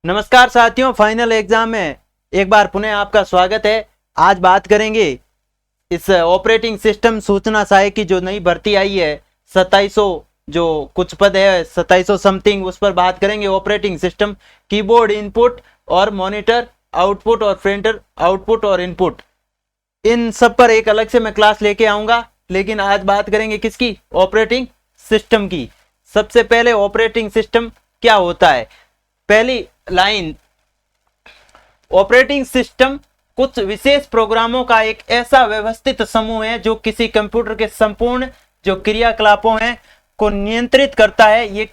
नमस्कार साथियों, final exam में एक बार पुनः आपका स्वागत है। आज बात करेंगे इस ऑपरेटिंग सिस्टम सूचना सहायक की जो नई भर्ती आई है 2700 जो कुछ पद है 2700 समथिंग, उस पर बात करेंगे। ऑपरेटिंग सिस्टम कीबोर्ड इनपुट और मॉनिटर आउटपुट और प्रिंटर आउटपुट और इनपुट, इन सब पर एक अलग से मैं क्लास लेके आऊंगा। लेकिन आज बात करेंगे किसकी? ऑपरेटिंग सिस्टम की। सबसे पहले ऑपरेटिंग सिस्टम क्या होता है? पहली लाइन, ऑपरेटिंग सिस्टम कुछ विशेष प्रोग्रामों का एक ऐसा व्यवस्थित समूह है जो किसी कंप्यूटर के संपूर्ण जो क्रियाकलापों हैं को नियंत्रित करता है। ये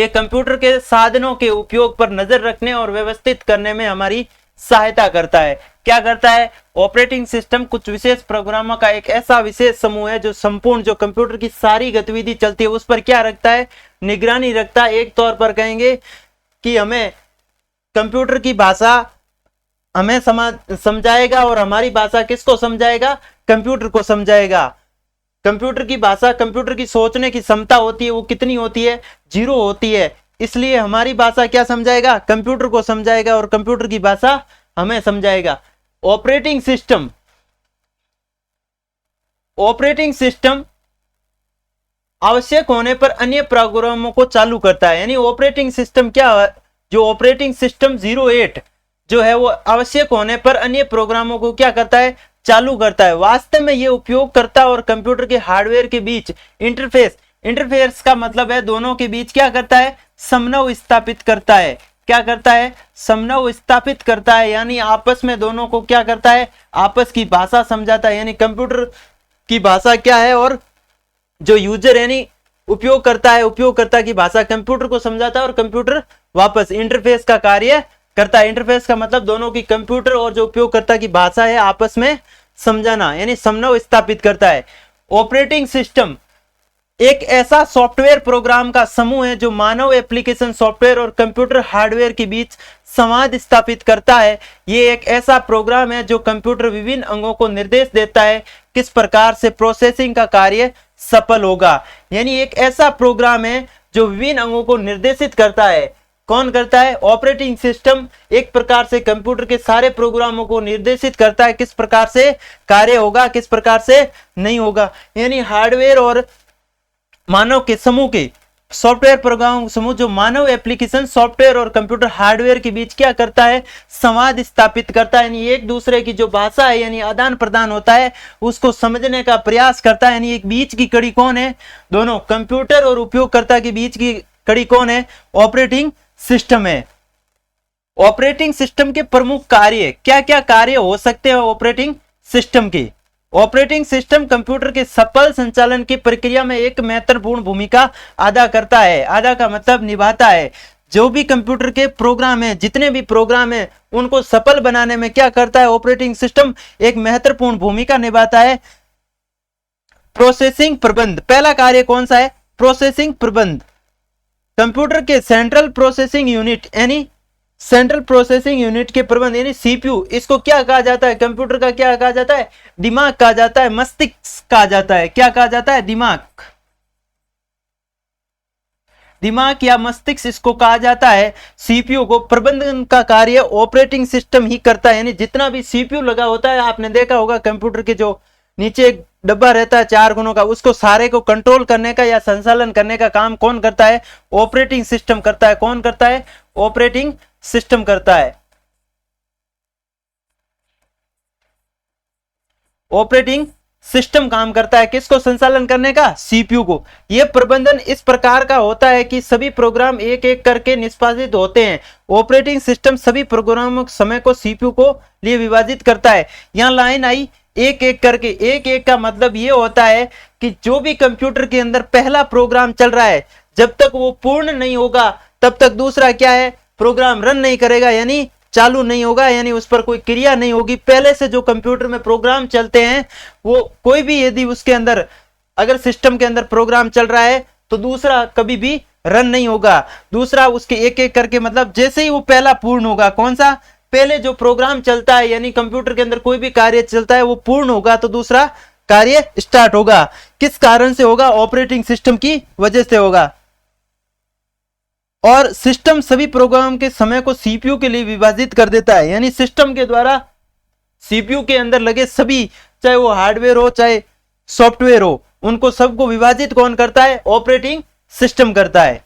कंप्यूटर के साधनों के उपयोग पर नजर रखने और व्यवस्थित करने में हमारी सहायता करता है। क्या करता है? ऑपरेटिंग सिस्टम कुछ विशेष प्रोग्रामों का एक ऐसा विशेष समूह है जो संपूर्ण जो कंप्यूटर की सारी गतिविधि चलती है उस पर क्या रखता है? निगरानी रखता है। एक तौर पर कहेंगे कि हमें कंप्यूटर की भाषा हमें समझाएगा और हमारी भाषा किसको समझाएगा? कंप्यूटर को समझाएगा। कंप्यूटर की भाषा, कंप्यूटर की सोचने की क्षमता होती है वो कितनी होती है? 0 होती है। इसलिए हमारी भाषा क्या समझाएगा? कंप्यूटर को समझाएगा और कंप्यूटर की भाषा हमें समझाएगा। ऑपरेटिंग सिस्टम आवश्यक होने पर अन्य प्रोग्रामों को चालू करता है। यानी ऑपरेटिंग सिस्टम क्या, जो ऑपरेटिंग सिस्टम 08 जो है वो आवश्यक होने पर अन्य प्रोग्रामों को क्या करता है? चालू करता है। वास्तव में ये उपयोगकर्ता और कंप्यूटर के हार्डवेयर के बीच इंटरफेस का मतलब है दोनों के बीच क्या करता है? समन्वय स्थापित करता है। क्या करता है? समन्वय स्थापित करता है। यानी आपस में दोनों को क्या करता है? आपस की भाषा समझाता है। यानी कंप्यूटर की भाषा क्या है और जो यूजर यानी उपयोगकर्ता की भाषा कंप्यूटर को समझाता है और कंप्यूटर वापस इंटरफेस का कार्य करता है। इंटरफेस का मतलब दोनों की कंप्यूटर और जो उपयोगकर्ता की भाषा है आपस में समझाना, यानी समन्वय स्थापित करता है। ऑपरेटिंग सिस्टम एक ऐसा सॉफ्टवेयर प्रोग्राम का समूह है जो मानव एप्लीकेशन सॉफ्टवेयर और कंप्यूटर हार्डवेयर के बीच संवाद स्थापित करता है। ये एक ऐसा प्रोग्राम है जो कंप्यूटर विभिन्न अंगों को निर्देश देता है किस प्रकार से प्रोसेसिंग का कार्य सफल होगा। यानी एक ऐसा प्रोग्राम है जो विभिन्न अंगों को निर्देशित करता है। कौन करता है? ऑपरेटिंग सिस्टम एक प्रकार से कंप्यूटर के सारे प्रोग्रामों को निर्देशित करता है किस प्रकार से कार्य होगा, किस प्रकार से नहीं होगा। यानी हार्डवेयर और मानव के समूह के सॉफ्टवेयर प्रोग्राम समूह जो मानव एप्लीकेशन सॉफ्टवेयर और कंप्यूटर हार्डवेयर के बीच क्या करता है? संवाद स्थापित करता है। यानी एक दूसरे की जो भाषा है यानी आदान प्रदान होता है उसको समझने का प्रयास करता है। यानी एक बीच की कड़ी कौन है? दोनों कंप्यूटर और उपयोगकर्ता के बीच की कड़ी कौन है? ऑपरेटिंग सिस्टम है। ऑपरेटिंग सिस्टम के प्रमुख कार्य क्या क्या कार्य हो सकते हैं ऑपरेटिंग सिस्टम के? ऑपरेटिंग सिस्टम कंप्यूटर के सफल संचालन की प्रक्रिया में एक महत्वपूर्ण भूमिका अदा करता है। अदा का मतलब निभाता है। जो भी कंप्यूटर के प्रोग्राम है, जितने भी प्रोग्राम है उनको सफल बनाने में क्या करता है? ऑपरेटिंग सिस्टम एक महत्वपूर्ण भूमिका निभाता है। प्रोसेसिंग प्रबंध, पहला कार्य कौन सा है? प्रोसेसिंग प्रबंध। कंप्यूटर के सेंट्रल प्रोसेसिंग यूनिट के प्रबंध यानी सीपीयू, इसको क्या कहा जाता है? कंप्यूटर का क्या कहा जाता है? दिमाग कहा जाता है, मस्तिष्क कहा जाता है। क्या कहा जाता है? दिमाग या मस्तिष्क इसको कहा जाता है। सीपीयू को प्रबंधन का कार्य ऑपरेटिंग सिस्टम ही करता है। यानी जितना भी सीपीयू लगा होता है, आपने देखा होगा कंप्यूटर के जो नीचे एक डब्बा रहता है 4 गुणों का, उसको सारे को कंट्रोल करने का या संचालन करने का काम कौन करता है? ऑपरेटिंग सिस्टम करता है। कौन करता है? ऑपरेटिंग सिस्टम करता है। ऑपरेटिंग सिस्टम काम करता है किसको संचालन करने का? सीपीयू को। यह प्रबंधन इस प्रकार का होता है कि सभी प्रोग्राम एक एक करके निष्पादित होते हैं। ऑपरेटिंग सिस्टम सभी प्रोग्रामों के समय को सीपीयू को लिए विभाजित करता है। यहां लाइन आई एक एक करके। एक एक का मतलब यह होता है कि जो भी कंप्यूटर के अंदर पहला प्रोग्राम चल रहा है जब तक वो पूर्ण नहीं होगा तब तक दूसरा क्या है? प्रोग्राम रन नहीं करेगा, यानी चालू नहीं होगा, यानी उस पर कोई क्रिया नहीं होगी। पहले से जो कंप्यूटर में प्रोग्राम चलते हैं वो कोई भी यदि उसके अंदर अगर सिस्टम के अंदर प्रोग्राम चल रहा है तो दूसरा कभी भी रन नहीं होगा। दूसरा उसके एक एक करके मतलब जैसे ही वो पहला पूर्ण होगा, कौन सा? पहले जो प्रोग्राम चलता है यानी कंप्यूटर के अंदर कोई भी कार्य चलता है वो पूर्ण होगा तो दूसरा कार्य स्टार्ट होगा। किस कारण से होगा? ऑपरेटिंग सिस्टम की वजह से होगा। और सिस्टम सभी प्रोग्राम के समय को सीपीयू के लिए विभाजित कर देता है, यानी सिस्टम के द्वारा सीपीयू के अंदर लगे सभी, चाहे वो हार्डवेयर हो चाहे सॉफ्टवेयर हो, उनको सबको विभाजित कौन करता है? ऑपरेटिंग सिस्टम करता है।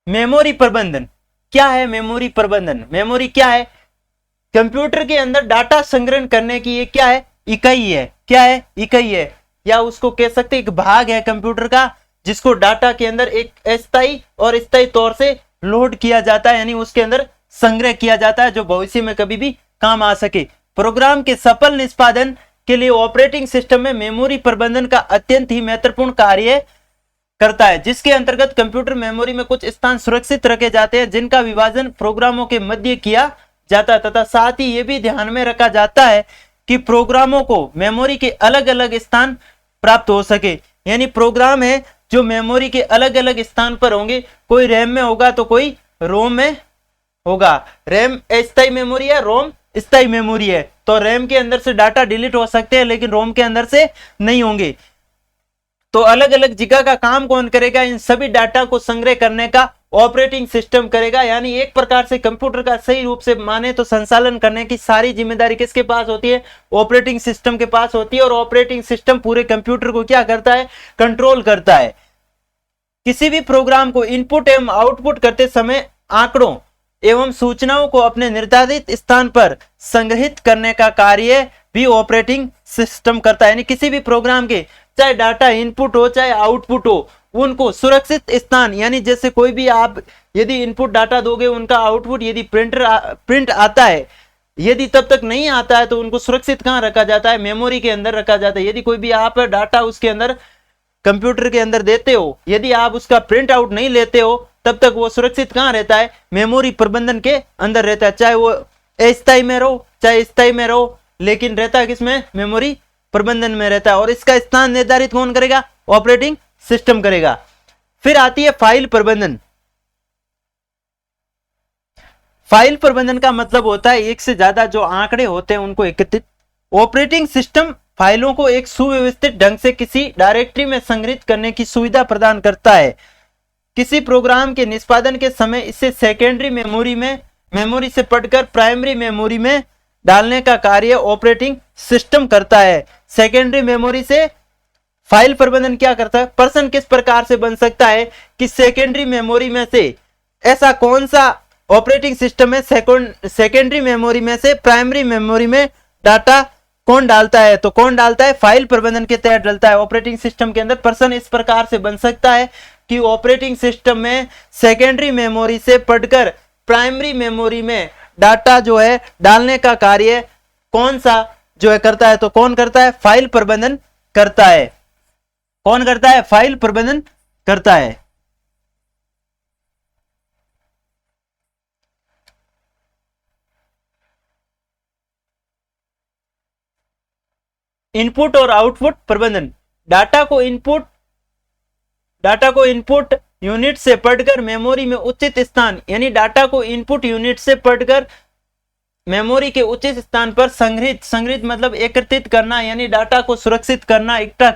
मेमोरी प्रबंधन क्या है? मेमोरी प्रबंधन, मेमोरी क्या है? कंप्यूटर के अंदर डाटा संग्रहण करने की ये क्या है? इकाई है। क्या है? इकाई है, या उसको कह सकते एक भाग है कंप्यूटर का, जिसको डाटा के अंदर एक अस्थायी और स्थायी तौर से लोड किया जाता है, यानी उसके अंदर संग्रह किया जाता है, जो भविष्य में कभी भी काम आ सके। प्रोग्राम के सफल निष्पादन के लिए ऑपरेटिंग सिस्टम में मेमोरी प्रबंधन का अत्यंत ही महत्वपूर्ण कार्य करता है, जिसके अंतर्गत कंप्यूटर मेमोरी में कुछ स्थान सुरक्षित रखे जाते हैं, जिनका विभाजन प्रोग्रामों के मध्य किया जाता है, तथा साथ ही यह भी ध्यान में रखा जाता है कि प्रोग्रामों को मेमोरी के अलग अलग स्थान प्राप्त हो सके। यानी प्रोग्राम है जो मेमोरी के अलग अलग स्थान पर होंगे, कोई रैम में होगा तो कोई रोम में होगा। रैम अस्थायी मेमोरी है, रोम स्थायी मेमोरी है, तो रैम के अंदर से डाटा डिलीट हो सकते हैं लेकिन रोम के अंदर से नहीं होंगे। तो अलग अलग जगह का काम कौन करेगा? इन सभी डाटा को संग्रह करने का ऑपरेटिंग सिस्टम करेगा। यानी एक प्रकार से कंप्यूटर का सही रूप से माने तो संचालन करने की सारी जिम्मेदारी किसके पास होती है? ऑपरेटिंग सिस्टम के पास होती है। और ऑपरेटिंग सिस्टम पूरे कंप्यूटर को क्या करता है? कंट्रोल करता है। किसी भी प्रोग्राम को इनपुट एवं आउटपुट करते समय आंकड़ों एवं सूचनाओं को अपने निर्धारित स्थान पर संग्रहित करने का कार्य भी ऑपरेटिंग सिस्टम करता है। यानी किसी भी प्रोग्राम के चाहे डाटा इनपुट हो चाहे आउटपुट हो, उनको सुरक्षित स्थान, यानी जैसे कोई भी आप यदि इनपुट डाटा दोगे, उनका आउटपुट यदि प्रिंट आता है, यदि तब तक नहीं आता है तो उनको सुरक्षित कहाँ रखा जाता है? मेमोरी के अंदर रखा जाता है। यदि कोई भी आप डाटा उसके अंदर कंप्यूटर के अंदर देते हो, यदि आप उसका प्रिंट आउट नहीं लेते हो, तब तक वो सुरक्षित कहाँ रहता है? मेमोरी प्रबंधन के अंदर रहता है। चाहे वो अस्थायी में रहो चाहे स्थायी में रहो, लेकिन रहता है किसमें? मेमोरी प्रबंधन में रहता है। और इसका स्थान निर्धारित कौन करेगा? ऑपरेटिंग सिस्टम करेगा। फिर आती है फाइल प्रबंधन। फाइल प्रबंधन का मतलब होता है एक से ज्यादा जो आंकड़े होते हैं उनको एकत्रित। ऑपरेटिंग सिस्टम फाइलों को एक सुव्यवस्थित ढंग से किसी डायरेक्टरी में संग्रहित करने की सुविधा प्रदान करता है। किसी प्रोग्राम के निष्पादन के समय इसे सेकेंडरी मेमोरी से पढ़कर प्राइमरी मेमोरी में डालने का कार्य ऑपरेटिंग सिस्टम करता है। सेकेंडरी मेमोरी से फाइल प्रबंधन क्या करता है? पर्सन किस प्रकार से बन सकता है कि सेकेंडरी मेमोरी में से ऐसा कौन सा ऑपरेटिंग सिस्टम है सेकेंडरी मेमोरी में से प्राइमरी मेमोरी में डाटा कौन डालता है? तो कौन डालता है? फाइल प्रबंधन के तहत डालता है। ऑपरेटिंग सिस्टम के अंदर पर्सन इस प्रकार से बन सकता है कि ऑपरेटिंग सिस्टम में सेकेंडरी मेमोरी से पढ़कर प्राइमरी मेमोरी में डाटा जो है डालने का कार्य कौन सा जो है करता है? तो कौन करता है? फाइल प्रबंधन करता है। कौन करता है? फाइल प्रबंधन करता है। इनपुट और आउटपुट प्रबंधन। डाटा को इनपुट यूनिट से पढ़कर मेमोरी में उचित स्थान, यानी डाटा को इनपुट यूनिट से पढ़कर मेमोरी के उचित स्थान पर संग्रहित मतलब एकत्रित करना, यानी डाटा को सुरक्षित करना, इकट्ठा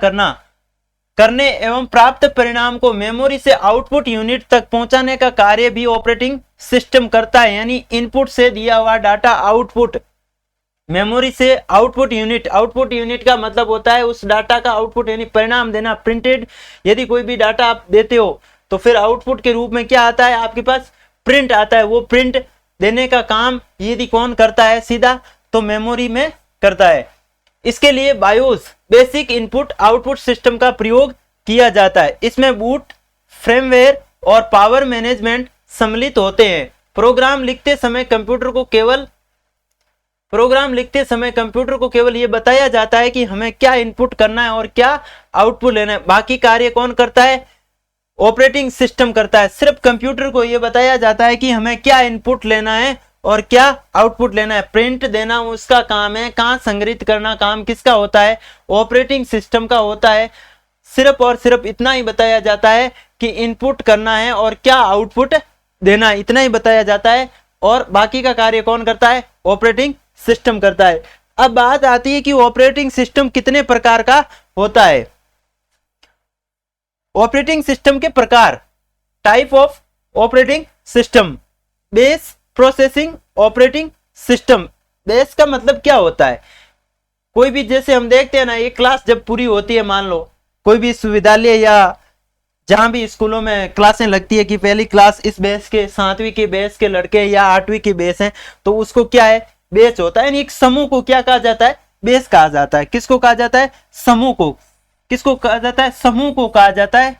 करने एवं प्राप्त परिणाम को मेमोरी से आउटपुट यूनिट तक पहुंचाने का कार्य भी ऑपरेटिंग सिस्टम करता है। यानी इनपुट से दिया हुआ डाटा आउटपुट, मेमोरी से आउटपुट यूनिट का मतलब होता है उस डाटा का आउटपुट, यानी परिणाम देना, प्रिंटेड। यदि कोई भी डाटा आप देते हो तो फिर आउटपुट के रूप में क्या आता है? आपके पास प्रिंट आता है। वो प्रिंट देने का काम यदि कौन करता है? सीधा तो मेमोरी में करता है। इसके लिए BIOS basic input output system का प्रयोग किया जाता है। इसमें बूट फ्रेमवेयर और पावर मैनेजमेंट सम्मिलित होते हैं। प्रोग्राम लिखते समय कंप्यूटर को केवल यह बताया जाता है कि हमें क्या इनपुट करना है और क्या आउटपुट लेना है। बाकी कार्य कौन करता है? ऑपरेटिंग सिस्टम करता है। सिर्फ कंप्यूटर को यह बताया जाता है कि हमें क्या इनपुट लेना है और क्या आउटपुट लेना है। प्रिंट देना उसका काम है, कहां संग्रहित करना काम किसका होता है? ऑपरेटिंग सिस्टम का होता है। सिर्फ और सिर्फ इतना ही बताया जाता है कि इनपुट करना है और क्या आउटपुट देना है, इतना ही बताया जाता है। और बाकी का कार्य कौन करता है? ऑपरेटिंग सिस्टम करता है। अब बात आती है कि ऑपरेटिंग सिस्टम कितने प्रकार का होता है। ऑपरेटिंग सिस्टम के प्रकार, type of operating system, base processing operating system. Base का मतलब क्या होता है? कोई भी, जैसे हम देखते हैं ना, एक क्लास जब पूरी होती है, मान लो कोई भी विश्वविद्यालय या जहां भी स्कूलों में क्लासें लगती है कि पहली क्लास इस बेस के, 7वीं के बेस के लड़के या 8वीं के बेस हैं, तो उसको क्या है? बेस होता है। यानी एक समूह को क्या कहा जाता है? बेस कहा जाता है। किसको कहा जाता है? समूह को। किसको कहा जाता है? समूह को कहा जाता है।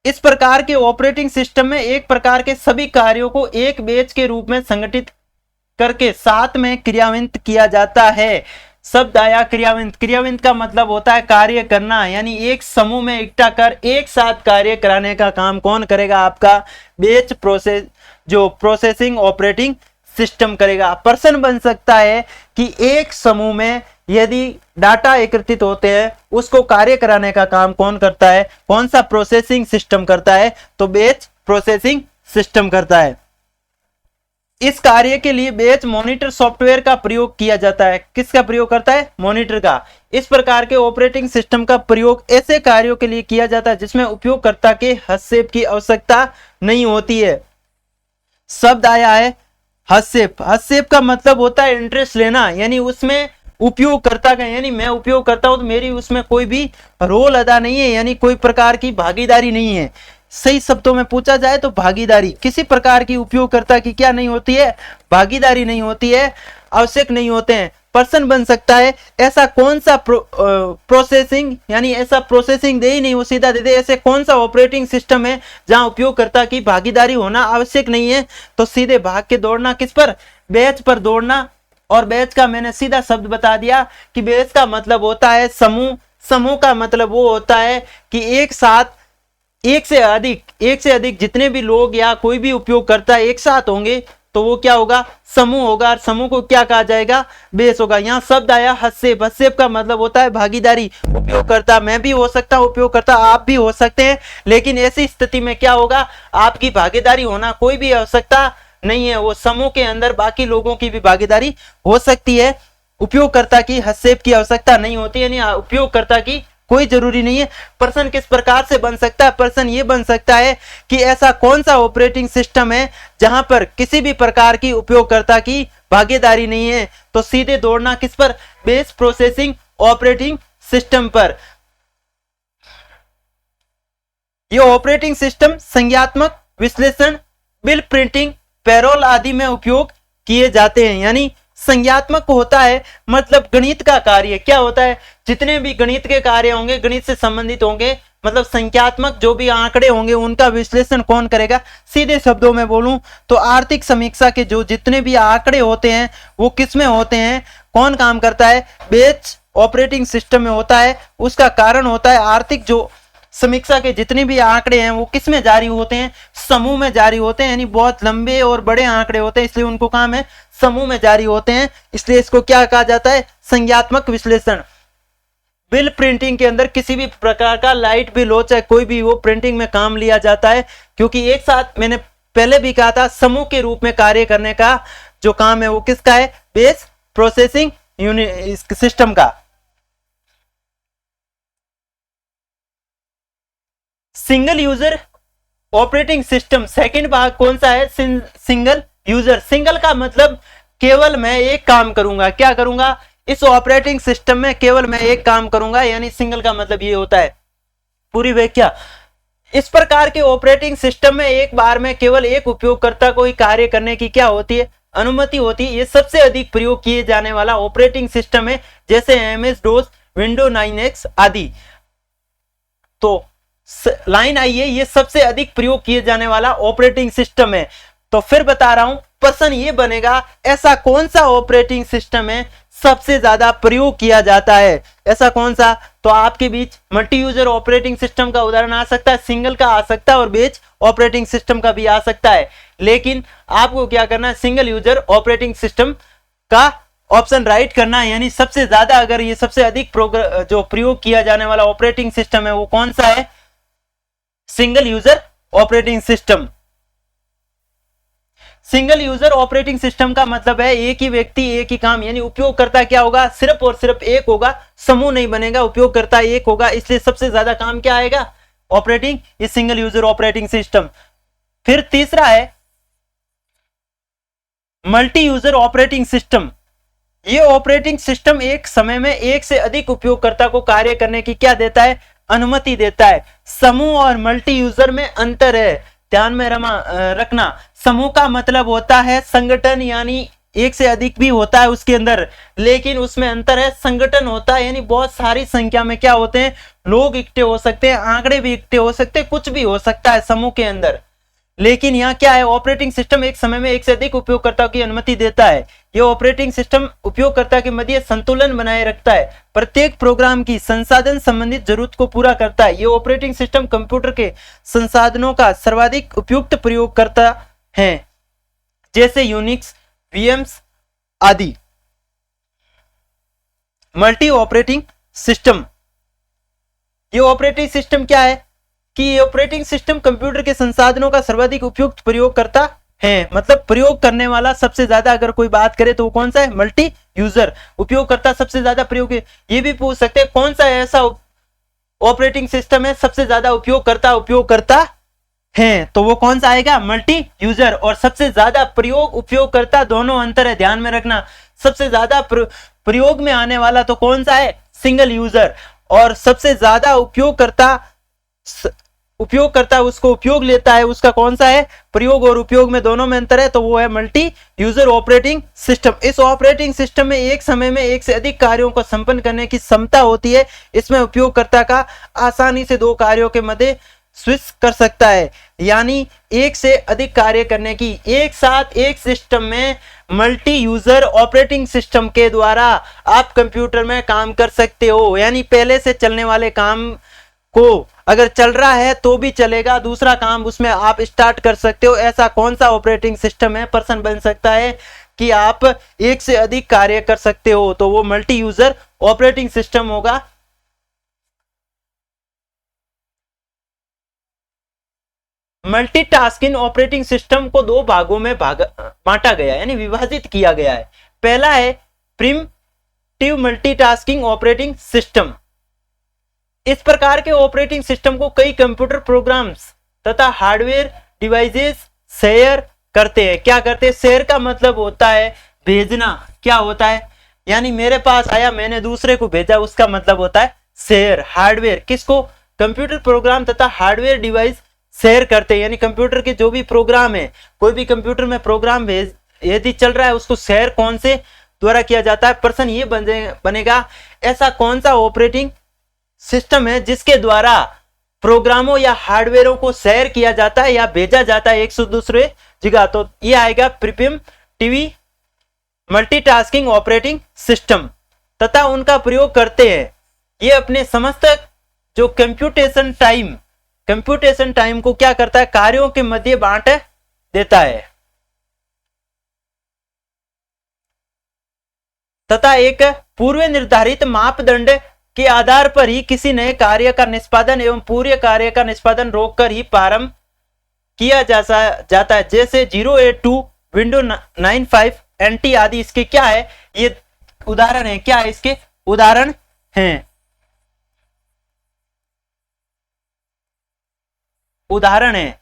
इस प्रकार के ऑपरेटिंग सिस्टम में एक प्रकार के सभी कार्यों को एक बेस के रूप में संगठित करके साथ में क्रियान्वित किया जाता है। शब्द आया क्रियान्वित। क्रियान्वित का मतलब होता है कार्य करना, यानी एक समूह में इकट्ठा कर एक साथ कार्य कराने का काम कौन करेगा? आपका बेच प्रोसेस, जो प्रोसेसिंग ऑपरेटिंग सिस्टम करेगा। प्रश्न बन सकता है कि एक समूह में यदि डाटा एकत्रित होते हैं, उसको कार्य कराने का काम कौन करता है? कौन सा प्रोसेसिंग सिस्टम करता है? तो बेच प्रोसेसिंग सिस्टम करता है। इस कार्य के लिए बेच मॉनिटर सॉफ्टवेयर का प्रयोग किया जाता है। किसका प्रयोग करता है? मॉनिटर का। इस प्रकार के ऑपरेटिंग सिस्टम का प्रयोग ऐसे कार्यों के लिए किया जाता है जिसमें उपयोगकर्ता के हस्तक्षेप की आवश्यकता नहीं होती है। शब्द आया है हस्तक्षेप। हस्तक्षेप का मतलब होता है इंटरेस्ट लेना, यानी उसमें उपयोगकर्ता का, यानी मैं उपयोग करता हूं तो मेरी उसमें कोई भी रोल अदा नहीं है, यानी कोई प्रकार की भागीदारी नहीं है। सही शब्दों में पूछा जाए तो भागीदारी, किसी प्रकार की उपयोगकर्ता की क्या नहीं होती है? भागीदारी नहीं होती है, आवश्यक नहीं होते हैं। प्रश्न बन सकता है ऐसा कौन सा प्रोसेसिंग, यानी ऐसा प्रोसेसिंग दे ही नहीं, वो सीधा दे दे, ऐसे कौन सा ऑपरेटिंग सिस्टम है जहां उपयोगकर्ता की भागीदारी होना आवश्यक नहीं है? तो सीधे भाग के दौड़ना किस पर? बैच पर दौड़ना। और बैच का मैंने सीधा शब्द बता दिया कि बैच का मतलब होता है समूह। समूह का मतलब वो होता है कि एक साथ एक से अधिक जितने भी लोग या कोई भी उपयोगकर्ता एक साथ होंगे तो वो क्या होगा? समूह होगा। समूह को क्या कहा जाएगा? बेस होगा। यहाँ शब्द आया हस्तक्षेप। हस्तक्षेप का मतलब होता है भागीदारी। उपयोगकर्ता मैं भी हो सकता हूँ, उपयोगकर्ता आप भी हो सकते हैं, लेकिन ऐसी स्थिति में क्या होगा? आपकी भागीदारी होना कोई भी आवश्यकता नहीं है। वो समूह के अंदर बाकी लोगों की भी भागीदारी हो सकती है। उपयोगकर्ता की हस्तक्षेप की आवश्यकता नहीं होती, यानी उपयोगकर्ता की कोई जरूरी नहीं है। प्रश्न किस प्रकार से बन सकता है? प्रश्न ये बन सकता है कि ऐसा कौन सा ऑपरेटिंग सिस्टम है जहां पर किसी भी प्रकार की उपयोगकर्ता की भागीदारी नहीं है? तो सीधे दौड़ना किस पर? बेस प्रोसेसिंग ऑपरेटिंग सिस्टम पर। यह ऑपरेटिंग सिस्टम संज्ञात्मक विश्लेषण, बिल प्रिंटिंग, पेरोल आदि में उपयोग किए जाते हैं। यानी संज्ञात्मक होता है मतलब गणित का कार्य। क्या होता है? जितने भी गणित के कार्य होंगे, गणित से संबंधित होंगे, मतलब संख्यात्मक जो भी आंकड़े होंगे उनका विश्लेषण कौन करेगा? सीधे शब्दों में बोलूं तो आर्थिक समीक्षा के जो जितने भी आंकड़े होते हैं वो किस में होते हैं? कौन काम करता है? बेच ऑपरेटिंग सिस्टम में होता है। उसका कारण होता है आर्थिक जो समीक्षा के जितने भी आंकड़े हैं वो किस में जारी होते हैं? समूह में जारी होते हैं। यानी बहुत लंबे और बड़े आंकड़े होते हैं, इसलिए उनको काम है समूह में जारी होते हैं, इसलिए इसको क्या कहा जाता है? संज्ञात्मक विश्लेषण। बिल प्रिंटिंग के अंदर किसी भी प्रकार का लाइट बिल हो चाहे कोई भी वो प्रिंटिंग में काम लिया जाता है, क्योंकि एक साथ मैंने पहले भी कहा था समूह के रूप में कार्य करने का जो काम है वो किसका है? बेस प्रोसेसिंग यूनिट सिस्टम का। Single user operating system second भाग कौन सा है? Single user. सिंगल का मतलब केवल मैं एक काम करूंगा। क्या करूंगा? इस ऑपरेटिंग सिस्टम में केवल मैं एक काम करूंगा, यानी सिंगल का मतलब ये होता है। पूरी व्याख्या। इस प्रकार के ऑपरेटिंग सिस्टम में एक बार में केवल एक उपयोगकर्ता को ही कार्य करने की क्या होती है? अनुमति होती है। ये सबसे अधिक प्रयोग किए जाने वाला ऑपरेटिंग सिस्टम है, जैसे MS DOS, विंडो 9X आदि। तो लाइन आई है, ये सबसे अधिक प्रयोग किए जाने वाला ऑपरेटिंग सिस्टम है। तो फिर बता रहा हूं, प्रश्न ये बनेगा ऐसा कौन सा ऑपरेटिंग सिस्टम है सबसे ज्यादा प्रयोग किया जाता है? ऐसा कौन सा? तो आपके बीच मल्टी यूजर ऑपरेटिंग सिस्टम का उदाहरण आ सकता है, सिंगल का आ सकता है और बेच ऑपरेटिंग सिस्टम का भी आ सकता है। लेकिन आपको क्या करना है? सिंगल यूजर ऑपरेटिंग सिस्टम का ऑप्शन राइट करना है। यानी सबसे ज्यादा अगर ये सबसे अधिक जो प्रयोग किया जाने वाला ऑपरेटिंग सिस्टम है वो कौन सा है? Single user operating system. Single user operating system का मतलब है एक ही व्यक्ति एक ही काम, यानी उपयोगकर्ता क्या होगा, सिर्फ और सिर्फ एक होगा, समूह नहीं बनेगा, उपयोगकर्ता एक होगा, इसलिए सबसे ज्यादा काम क्या आएगा, ऑपरेटिंग, ये सिंगल यूजर ऑपरेटिंग सिस्टम। फिर तीसरा है मल्टी यूजर ऑपरेटिंग सिस्टम। ये ऑपरेटिंग सिस्टम एक समय में एक से अधिक उपयोगकर्ता को कार्य करने की क्या देता है, अनुमति देता है। समूह और मल्टी यूजर में अंतर है, ध्यान में रखना। समूह का मतलब होता है संगठन, यानी एक से अधिक भी होता है उसके अंदर, लेकिन उसमें अंतर है, संगठन होता है यानी बहुत सारी संख्या में क्या होते हैं, लोग इकट्ठे हो सकते हैं, आंकड़े भी इकट्ठे हो सकते हैं, कुछ भी हो सकता है समूह के अंदर। लेकिन यहाँ क्या है, ऑपरेटिंग सिस्टम एक समय में एक से अधिक उपयोगकर्ताओं की अनुमति देता है। यह ऑपरेटिंग सिस्टम उपयोगकर्ता के मध्य संतुलन बनाए रखता है, प्रत्येक प्रोग्राम की संसाधन संबंधित जरूरत को पूरा करता है। यह ऑपरेटिंग सिस्टम कंप्यूटर के संसाधनों का सर्वाधिक उपयुक्त प्रयोग करता है, जैसे यूनिक्स, वीएम्स आदि। मल्टी ऑपरेटिंग सिस्टम, ये ऑपरेटिंग सिस्टम क्या है कि ऑपरेटिंग सिस्टम कंप्यूटर के संसाधनों का सर्वाधिक उपयुक्त प्रयोग करता है, मतलब प्रयोग करने वाला सबसे ज्यादा अगर कोई बात करे तो वो कौन सा है, मल्टी यूजर। उपयोगकर्ता सबसे ज्यादा प्रयोग, ये भी पूछ सकते हैं कौन सा ऐसा ऑपरेटिंग सिस्टम है सबसे ज्यादा उपयोगकर्ता है, तो वो कौन सा आएगा, मल्टी यूजर। और सबसे ज्यादा प्रयोग उपयोगकर्ता दोनों अंतर है, ध्यान में रखना। सबसे ज्यादा प्रयोग में आने वाला तो कौन सा है, सिंगल यूजर, और सबसे ज्यादा उपयोगकर्ता उसको उपयोग लेता है, उसका कौन सा है, प्रयोग और उपयोग में दोनों में अंतर है, तो वो है मल्टी यूजर ऑपरेटिंग सिस्टम। इस ऑपरेटिंग सिस्टम में एक समय में एक से अधिक कार्यों को संपन्न करने की क्षमता होती है। इसमें उपयोगकर्ता का आसानी से दो कार्यों के मध्य स्विच कर सकता है, यानी एक से अधिक कार्य करने की एक साथ एक सिस्टम में मल्टी यूजर ऑपरेटिंग सिस्टम के द्वारा आप कंप्यूटर में काम कर सकते हो। यानी पहले से चलने वाले काम को अगर चल रहा है तो भी चलेगा, दूसरा काम उसमें आप स्टार्ट कर सकते हो। ऐसा कौन सा ऑपरेटिंग सिस्टम है, पर्सन बन सकता है कि आप एक से अधिक कार्य कर सकते हो, तो वो मल्टी यूजर ऑपरेटिंग सिस्टम होगा। मल्टीटास्किंग ऑपरेटिंग सिस्टम को दो भागों में बांटा गया है, यानी विभाजित किया गया है। पहला है प्रिमिटिव मल्टीटास्किंग ऑपरेटिंग सिस्टम। इस प्रकार के ऑपरेटिंग सिस्टम को कई कंप्यूटर प्रोग्राम्स तथा हार्डवेयर डिवाइसेस शेयर करते हैं। क्या करते हैं, शेयर का मतलब होता है भेजना, क्या होता है, यानी मेरे पास आया मैंने दूसरे को भेजा, उसका मतलब होता है शेयर। हार्डवेयर किसको, कंप्यूटर प्रोग्राम तथा हार्डवेयर डिवाइस शेयर करते हैं, यानी कंप्यूटर के जो भी प्रोग्राम है, कोई भी कंप्यूटर में प्रोग्राम यदि चल रहा है उसको शेयर कौन से द्वारा किया जाता है, प्रश्न ये बनेगा ऐसा कौन सा ऑपरेटिंग सिस्टम है जिसके द्वारा प्रोग्रामों या हार्डवेयरों को शेयर किया जाता है या भेजा जाता है एक से दूसरे जगह, तो ये आएगा प्रिमिटिव मल्टीटास्किंग ऑपरेटिंग सिस्टम। तथा उनका प्रयोग करते हैं, ये अपने समस्त जो कंप्यूटेशन टाइम को क्या करता है, कार्यों के मध्य बांट देता है, तथा एक पूर्व निर्धारित मापदंड के आधार पर ही किसी नए कार्य का निष्पादन एवं पूरे कार्य का निष्पादन रोककर ही प्रारंभ किया जाता है, जैसे 082 विंडो 95 NT आदि इसके क्या है, ये उदाहरण है, क्या है इसके उदाहरण हैं। उदाहरण है,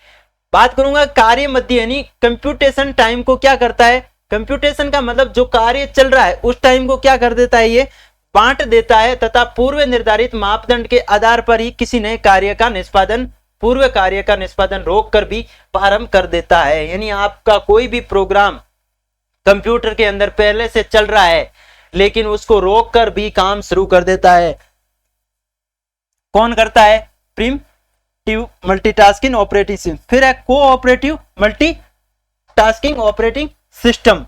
बात करूंगा कार्य मध्य, यानी कंप्यूटेशन टाइम को क्या करता है, कंप्यूटेशन का मतलब जो कार्य चल रहा है उस टाइम को क्या कर देता है, ये बांट देता है, तथा पूर्व निर्धारित मापदंड के आधार पर ही किसी नए कार्य का निष्पादन, पूर्व कार्य का निष्पादन रोककर भी प्रारंभ कर देता है। यानी आपका कोई भी प्रोग्राम कंप्यूटर के अंदर पहले से चल रहा है लेकिन उसको रोककर भी काम शुरू कर देता है, कौन करता है, प्रिमिटिव मल्टीटास्किंग ऑपरेटिंग सिस्टम। फिर है कोऑपरेटिव मल्टीटास्किंग ऑपरेटिंग सिस्टम।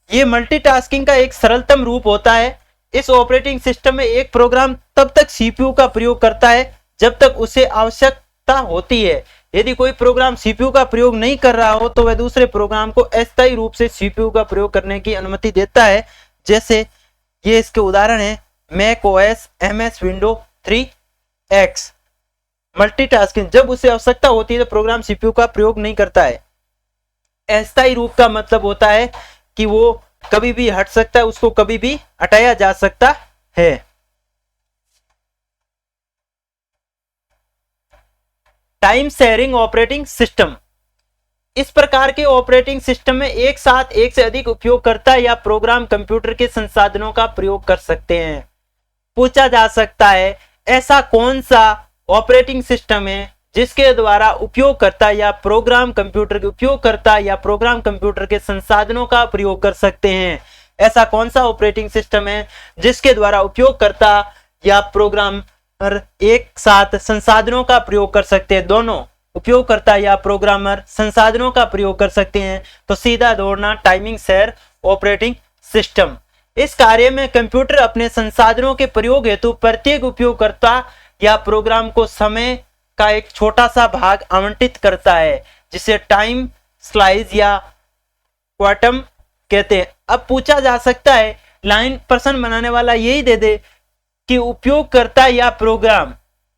ये मल्टीटास्किंग का एक सरलतम रूप होता है। इस ऑपरेटिंग सिस्टम में एक प्रोग्राम तब तक सीपीयू का प्रयोग करता है जब तक उसे आवश्यकता होती है। यदि कोई प्रोग्राम सीपीयू का प्रयोग नहीं कर रहा हो तो वह दूसरे प्रोग्राम को अस्थायी रूप से सीपीयू का प्रयोग करने की अनुमति देता है, जैसे ये इसके उदाहरण है Mac OS, MS window 3X। Multitasking जब उसे आवश्यकता होती है तो प्रोग्राम सीपीयू का प्रयोग नहीं करता है। अस्थायी रूप का मतलब होता है कि वो कभी भी हट सकता है, उसको कभी भी हटाया जा सकता है। टाइम शेयरिंग ऑपरेटिंग सिस्टम, इस प्रकार के ऑपरेटिंग सिस्टम में एक साथ एक से अधिक उपयोगकर्ता या प्रोग्राम कंप्यूटर के संसाधनों का प्रयोग कर सकते हैं। पूछा जा सकता है ऐसा कौन सा ऑपरेटिंग सिस्टम है जिसके द्वारा उपयोगकर्ता या प्रोग्राम कंप्यूटर के संसाधनों का प्रयोग कर सकते हैं। ऐसा कौन सा ऑपरेटिंग सिस्टम है जिसके द्वारा उपयोगकर्ता या प्रोग्रामर एक साथ संसाधनों का प्रयोग कर सकते हैं, दोनों उपयोगकर्ता या प्रोग्रामर संसाधनों का प्रयोग कर सकते हैं। तो सीधा दौड़ना टाइमिंग शेयर ऑपरेटिंग सिस्टम। इस कार्य में कंप्यूटर अपने संसाधनों के प्रयोग हेतु प्रत्येक उपयोगकर्ता या प्रोग्राम को समय का एक छोटा सा भाग आवंटित करता है, जिसे टाइम स्लाइस या क्वांटम कहते हैं। अब पूछा जा सकता है, लाइन प्रश्न बनाने वाला यही दे दे कि उपयोगकर्ता या प्रोग्राम,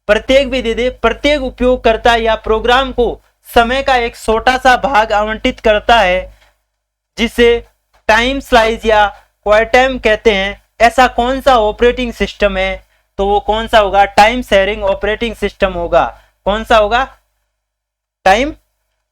प्रत्येक भी दे दे, प्रत्येक उपयोगकर्ता या प्रोग्राम को समय का एक छोटा सा भाग आवंटित करता है, जिसे टाइम स्लाइस या क्वांटम कहते हैं। ऐसा कौन सा ऑपरेटिंग सिस्टम है? तो वो कौन सा होगा? टाइम शेयरिंग ऑपरेटिंग सिस्टम होगा। कौन सा होगा? टाइम।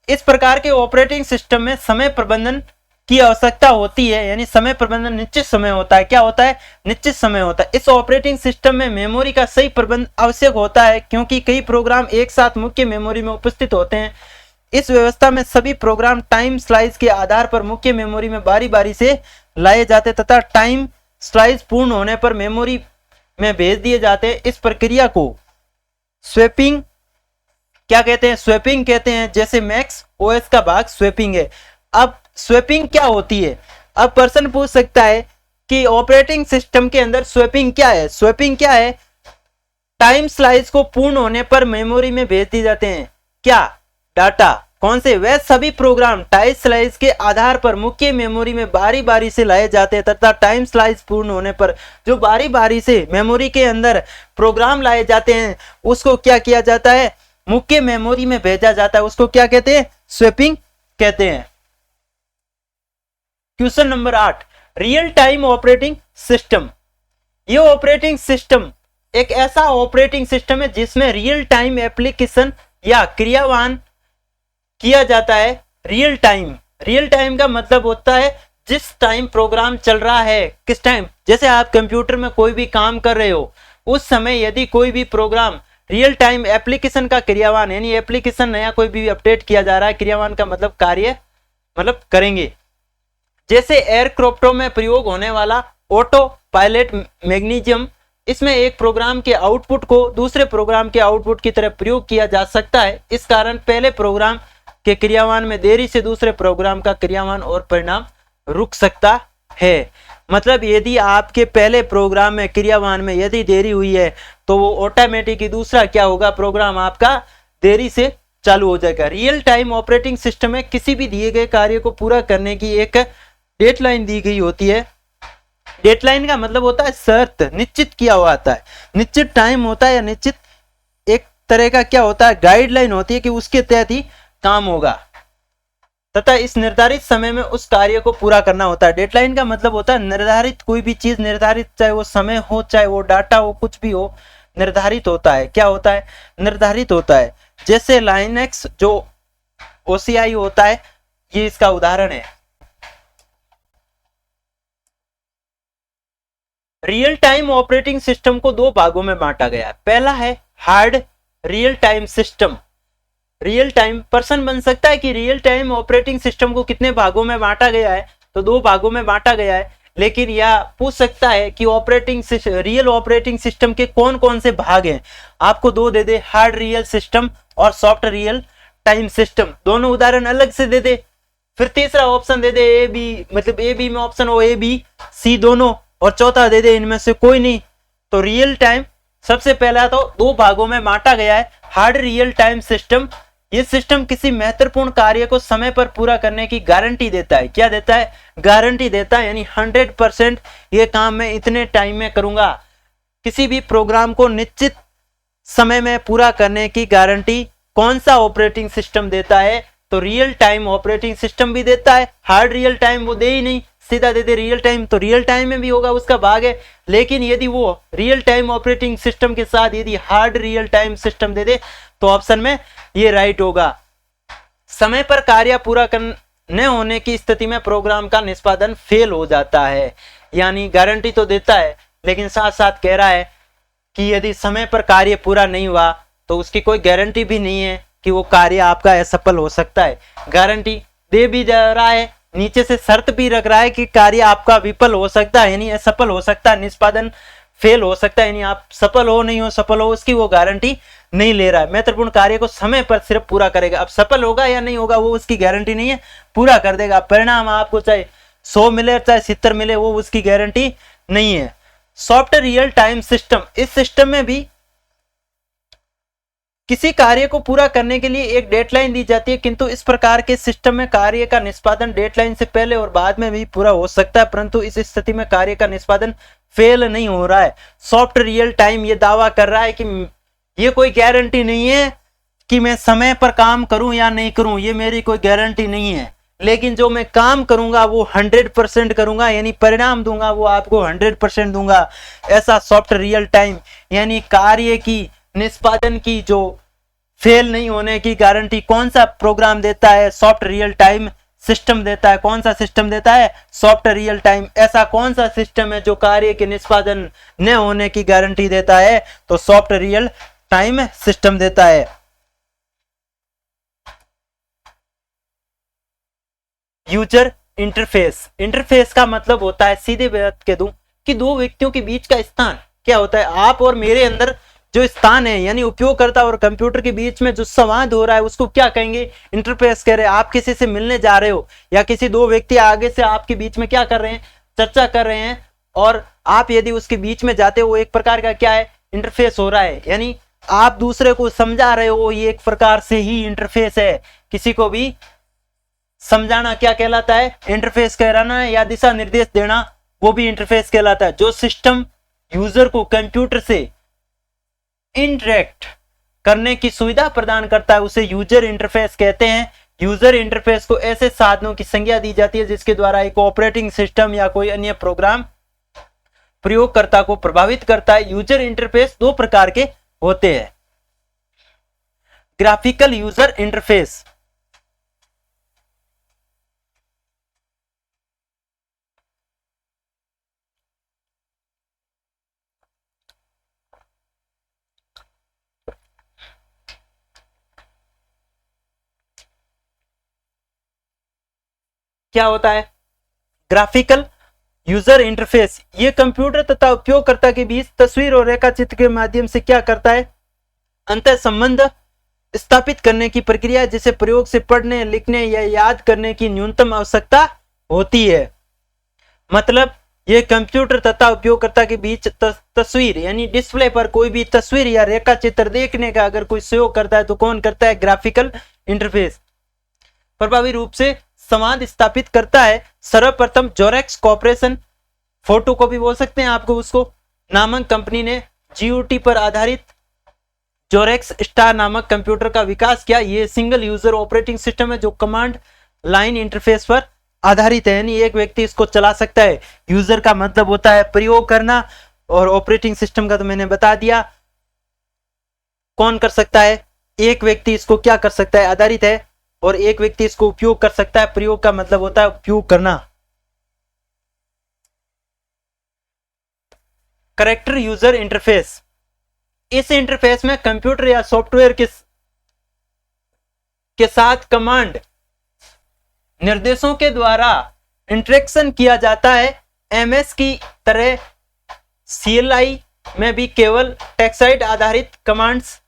इस प्रकार के ऑपरेटिंग सिस्टम में समय प्रबंधन की आवश्यकता होती है, यानी समय प्रबंधन निश्चित समय होता है। क्या होता है? निश्चित समय होता है। इस ऑपरेटिंग सिस्टम में मेमोरी का सही प्रबंधन आवश्यक होता है, क्योंकि कई प्रोग्राम एक साथ मुख्य मेमोरी में उपस्थित होते हैं। इस व्यवस्था में सभी प्रोग्राम टाइम स्लाइस के आधार पर मुख्य मेमोरी में बारी बारी से लाए जाते तथा टाइम स्लाइस पूर्ण होने पर मेमोरी में भेज दिए जाते हैं। इस प्रक्रिया को स्वैपिंग क्या कहते हैं? स्वैपिंग कहते हैं। जैसे मैक्स ओएस का भाग स्वैपिंग है। अब स्वैपिंग क्या होती है? अब प्रश्न पूछ सकता है कि ऑपरेटिंग सिस्टम के अंदर स्वैपिंग क्या है? स्वैपिंग क्या है? टाइम स्लाइस को पूर्ण होने पर मेमोरी में भेज दिए जाते हैं क्या? डाटा। कौन से? वह सभी प्रोग्राम टाइम स्लाइस के आधार पर मुख्य मेमोरी में बारी बारी से लाए जाते हैं तथा टाइम स्लाइस पूर्ण होने पर जो बारी बारी से मेमोरी के अंदर प्रोग्राम लाए जाते हैं, उसको क्या किया जाता है? मुख्य मेमोरी में भेजा जाता है। उसको क्या कहते हैं? स्वैपिंग कहते हैं। Question number 8, real time operating system. ये ऑपरेटिंग सिस्टम एक ऐसा ऑपरेटिंग सिस्टम है जिसमें रियल टाइम एप्लीकेशन या क्रियान्वयन किया जाता है। रियल टाइम का मतलब होता है जिस टाइम प्रोग्राम चल रहा है, किस टाइम। जैसे आप कंप्यूटर में कोई भी काम कर रहे हो, उस समय यदि कोई भी प्रोग्राम रियल टाइम एप्लीकेशन का क्रियान्वयन, यानी एप्लीकेशन नया कोई भी अपडेट किया जा रहा है, क्रियान्वयन का मतलब कार्य मतलब करेंगे। जैसे एयरक्राफ्टों में प्रयोग होने वाला ऑटो पायलट मैकेनिज्म, इसमें एक प्रोग्राम के आउटपुट को दूसरे प्रोग्राम के आउटपुट की तरह प्रयोग किया जा सकता है। इस कारण पहले प्रोग्राम के क्रियान्वयन में देरी से दूसरे प्रोग्राम का क्रियान्वयन और परिणाम रुक सकता है। मतलब यदि आपके पहले प्रोग्राम में क्रियान्वयन में यदि देरी हुई है, तो वो ऑटोमेटिक ही दूसरा क्या होगा? प्रोग्राम आपका देरी से चालू हो जाएगा। रियल टाइम ऑपरेटिंग सिस्टम में किसी भी दिए गए कार्य को पूरा करने की एक डेडलाइन दी गई होती है। डेडलाइन का मतलब होता है शर्त, निश्चित किया हुआ आता है, निश्चित टाइम होता है या निश्चित एक तरह का क्या होता है? गाइडलाइन होती है कि उसके तहत ही काम होगा तथा इस निर्धारित समय में उस कार्य को पूरा करना होता है। डेडलाइन का मतलब होता है निर्धारित, कोई भी चीज निर्धारित, चाहे वो समय हो, चाहे वो डाटा हो, कुछ भी हो, निर्धारित होता है। क्या होता है? निर्धारित होता है। जैसे लाइनेक्स जो OCI होता है, ये इसका उदाहरण है। रियल टाइम ऑपरेटिंग सिस्टम को दो भागों में बांटा गया है। पहला है hard real time system. Real time person बन सकता है कि रियल टाइम ऑपरेटिंग सिस्टम को कितने भागों में बांटा गया है? तो दो भागों में बांटा गया है। लेकिन यह पूछ सकता है कि रियल ऑपरेटिंग सिस्टम के कौन कौन से भाग हैं? आपको दो दे दे, हार्ड रियल सिस्टम और सॉफ्ट रियल टाइम सिस्टम। दोनों उदाहरण अलग से दे दे। फिर तीसरा option they they A B, मतलब ए बी में ऑप्शन हो ABC दोनों, और चौथा दे दे इनमें से कोई नहीं। तो रियल टाइम सबसे पहला तो दो भागों में बांटा गया है। हार्ड रियल टाइम सिस्टम, ये सिस्टम किसी महत्वपूर्ण कार्य को समय पर पूरा करने की गारंटी देता है। क्या देता है? गारंटी देता है, यानी 100% ये काम मैं इतने टाइम में करूंगा। किसी भी प्रोग्राम को निश्चित समय में पूरा करने की गारंटी कौन सा ऑपरेटिंग सिस्टम देता है? तो रियल टाइम ऑपरेटिंग सिस्टम भी देता है, हार्ड रियल टाइम वो दे ही नहीं, सीधा दे दे रियल टाइम, तो रियल टाइम में भी होगा उसका भाग है। लेकिन यदि वो रियल टाइम ऑपरेटिंग सिस्टम के साथ यदि हार्ड रियल टाइम सिस्टम दे दे तो ऑप्शन में ये राइट होगा। समय पर कार्य पूरा करने होने की स्थिति में प्रोग्राम का निष्पादन फेल हो जाता है। यानी गारंटी तो देता है लेकिन साथ साथ कह रहा है कि यदि समय पर कार्य पूरा नहीं हुआ तो उसकी कोई गारंटी भी नहीं है कि वो कार्य आपका असफल हो सकता है। गारंटी दे भी जा रहा है, नीचे से शर्त भी रख रहा है कि कार्य आपका विफल हो सकता है, यानी असफल हो सकता है, निष्पादन फेल हो सकता है, यानी आप सफल हो नहीं हो सफल हो उसकी वो गारंटी नहीं ले रहा है। महत्वपूर्ण कार्य को समय पर सिर्फ पूरा करेगा। अब सफल होगा या नहीं होगा वो उसकी गारंटी नहीं है, पूरा कर देगा। परिणाम आपको चाहे 100 मिले चाहे 70 मिले वो उसकी गारंटी नहीं है। सॉफ्ट रियल टाइम सिस्टम, इस सिस्टम में भी किसी कार्य को पूरा करने के लिए एक डेडलाइन दी जाती है, किंतु इस प्रकार के सिस्टम में कार्य का निष्पादन डेडलाइन से पहले और बाद में भी पूरा हो सकता है, परंतु इस स्थिति में कार्य का निष्पादन फेल नहीं हो रहा है। सॉफ्ट रियल टाइम ये दावा कर रहा है कि ये कोई गारंटी नहीं है कि मैं समय पर काम करूं या नहीं करूं, ये मेरी कोई गारंटी नहीं है, लेकिन जो मैं काम करूंगा वो 100% करूंगा, यानी परिणाम दूंगा वो आपको 100% दूंगा। ऐसा सॉफ्ट रियल टाइम यानी कार्य की निष्पादन की जो फेल नहीं होने की गारंटी कौन सा प्रोग्राम देता है? सॉफ्ट रियल टाइम सिस्टम देता है। कौन सा सिस्टम देता है? Soft real time. ऐसा कौन सा सिस्टम है जो कार्य के निष्पादन न होने की गारंटी देता है? तो सॉफ्ट रियल टाइम सिस्टम देता है। यूजर इंटरफेस, इंटरफेस का मतलब होता है, सीधे बात कह दूं कि दो व्यक्तियों के बीच का स्थान क्या होता है? आप और मेरे अंदर जो स्थान है, यानी उपयोगकर्ता और कंप्यूटर के बीच में जो संवाद हो रहा है उसको क्या कहेंगे? इंटरफेस कह रहे हैं। आप किसी से मिलने जा रहे हो या किसी दो व्यक्ति आगे से आपके बीच में क्या कर रहे हैं? चर्चा कर रहे हैं, और आप यदि उसके बीच में जाते हो, एक प्रकार का क्या है? इंटरफेस हो रहा है, यानी आप दूसरे को समझा रहे हो, ये एक प्रकार से ही इंटरफेस है। किसी को भी समझाना क्या कहलाता है? इंटरफेस कहलाना है, या दिशा निर्देश देना वो भी इंटरफेस कहलाता है। जो सिस्टम यूजर को कंप्यूटर से इंटरेक्ट करने की सुविधा प्रदान करता है उसे यूजर इंटरफेस कहते हैं। यूजर इंटरफेस को ऐसे साधनों की संज्ञा दी जाती है जिसके द्वारा एक ऑपरेटिंग सिस्टम या कोई अन्य प्रोग्राम प्रयोगकर्ता को प्रभावित करता है। यूजर इंटरफेस दो प्रकार के होते हैं। ग्राफिकल यूजर इंटरफेस, क्या होता है? ग्राफिकल यूजर इंटरफेस ये कंप्यूटर तथा उपयोगकर्ता के बीच तस्वीर और रेखाचित्र के माध्यम से क्या करता है? अंतर संबंध स्थापित करने की प्रक्रिया, जिसे प्रयोग से पढ़ने, लिखने या याद करने की न्यूनतम आवश्यकता होती है। मतलब ये कंप्यूटर तथा उपयोगकर्ता के बीच तस्वीर यानी डिस्प्ले पर कोई भी तस्वीर या रेखाचित्र देखने का अगर कोई सहयोग करता है तो कौन करता है? ग्राफिकल इंटरफेस प्रभावी रूप से संवाद स्थापित करता है। सर्वप्रथम जोरेक्स कॉर्पोरेशन, फोटो कॉपी बोल सकते हैं आपको उसको, नामक कंपनी ने GOT पर आधारित जोरेक्स स्टार नामक कंप्यूटर का विकास किया। ये सिंगल यूजर ऑपरेटिंग सिस्टम है जो कमांड लाइन इंटरफेस पर आधारित है, यानी एक व्यक्ति इसको चला सकता है। यूजर का मतलब होता है प्रयोग करना, और ऑपरेटिंग सिस्टम का तो मैंने बता दिया कौन कर सकता है? एक व्यक्ति इसको क्या कर सकता है? आधारित है, और एक व्यक्ति इसको उपयोग कर सकता है। प्रयोग का मतलब होता है उपयोग करना। कैरेक्टर यूजर इंटरफेस, इस इंटरफेस में कंप्यूटर या सॉफ्टवेयर के साथ कमांड निर्देशों के द्वारा इंटरेक्शन किया जाता है। MS की तरह CLI में भी केवल टेक्स्ट आधारित कमांड्स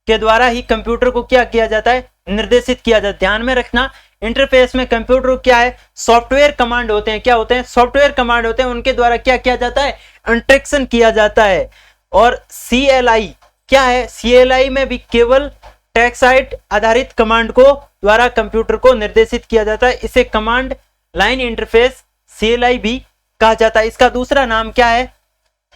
के द्वारा ही कंप्यूटर को क्या किया जाता है? निर्देशित किया जाता है। ध्यान में रखना, इंटरफेस में कंप्यूटर क्या है? सॉफ्टवेयर कमांड होते हैं। क्या होते हैं? सॉफ्टवेयर कमांड होते हैं, उनके द्वारा क्या किया जाता है? इंटरेक्शन किया जाता है। और CLI क्या है? CLI में भी केवल टेक्स्ट आधारित कमांड को द्वारा कंप्यूटर को निर्देशित किया जाता है। इसे कमांड लाइन इंटरफेस CLI भी कहा जाता है। इसका दूसरा नाम क्या है?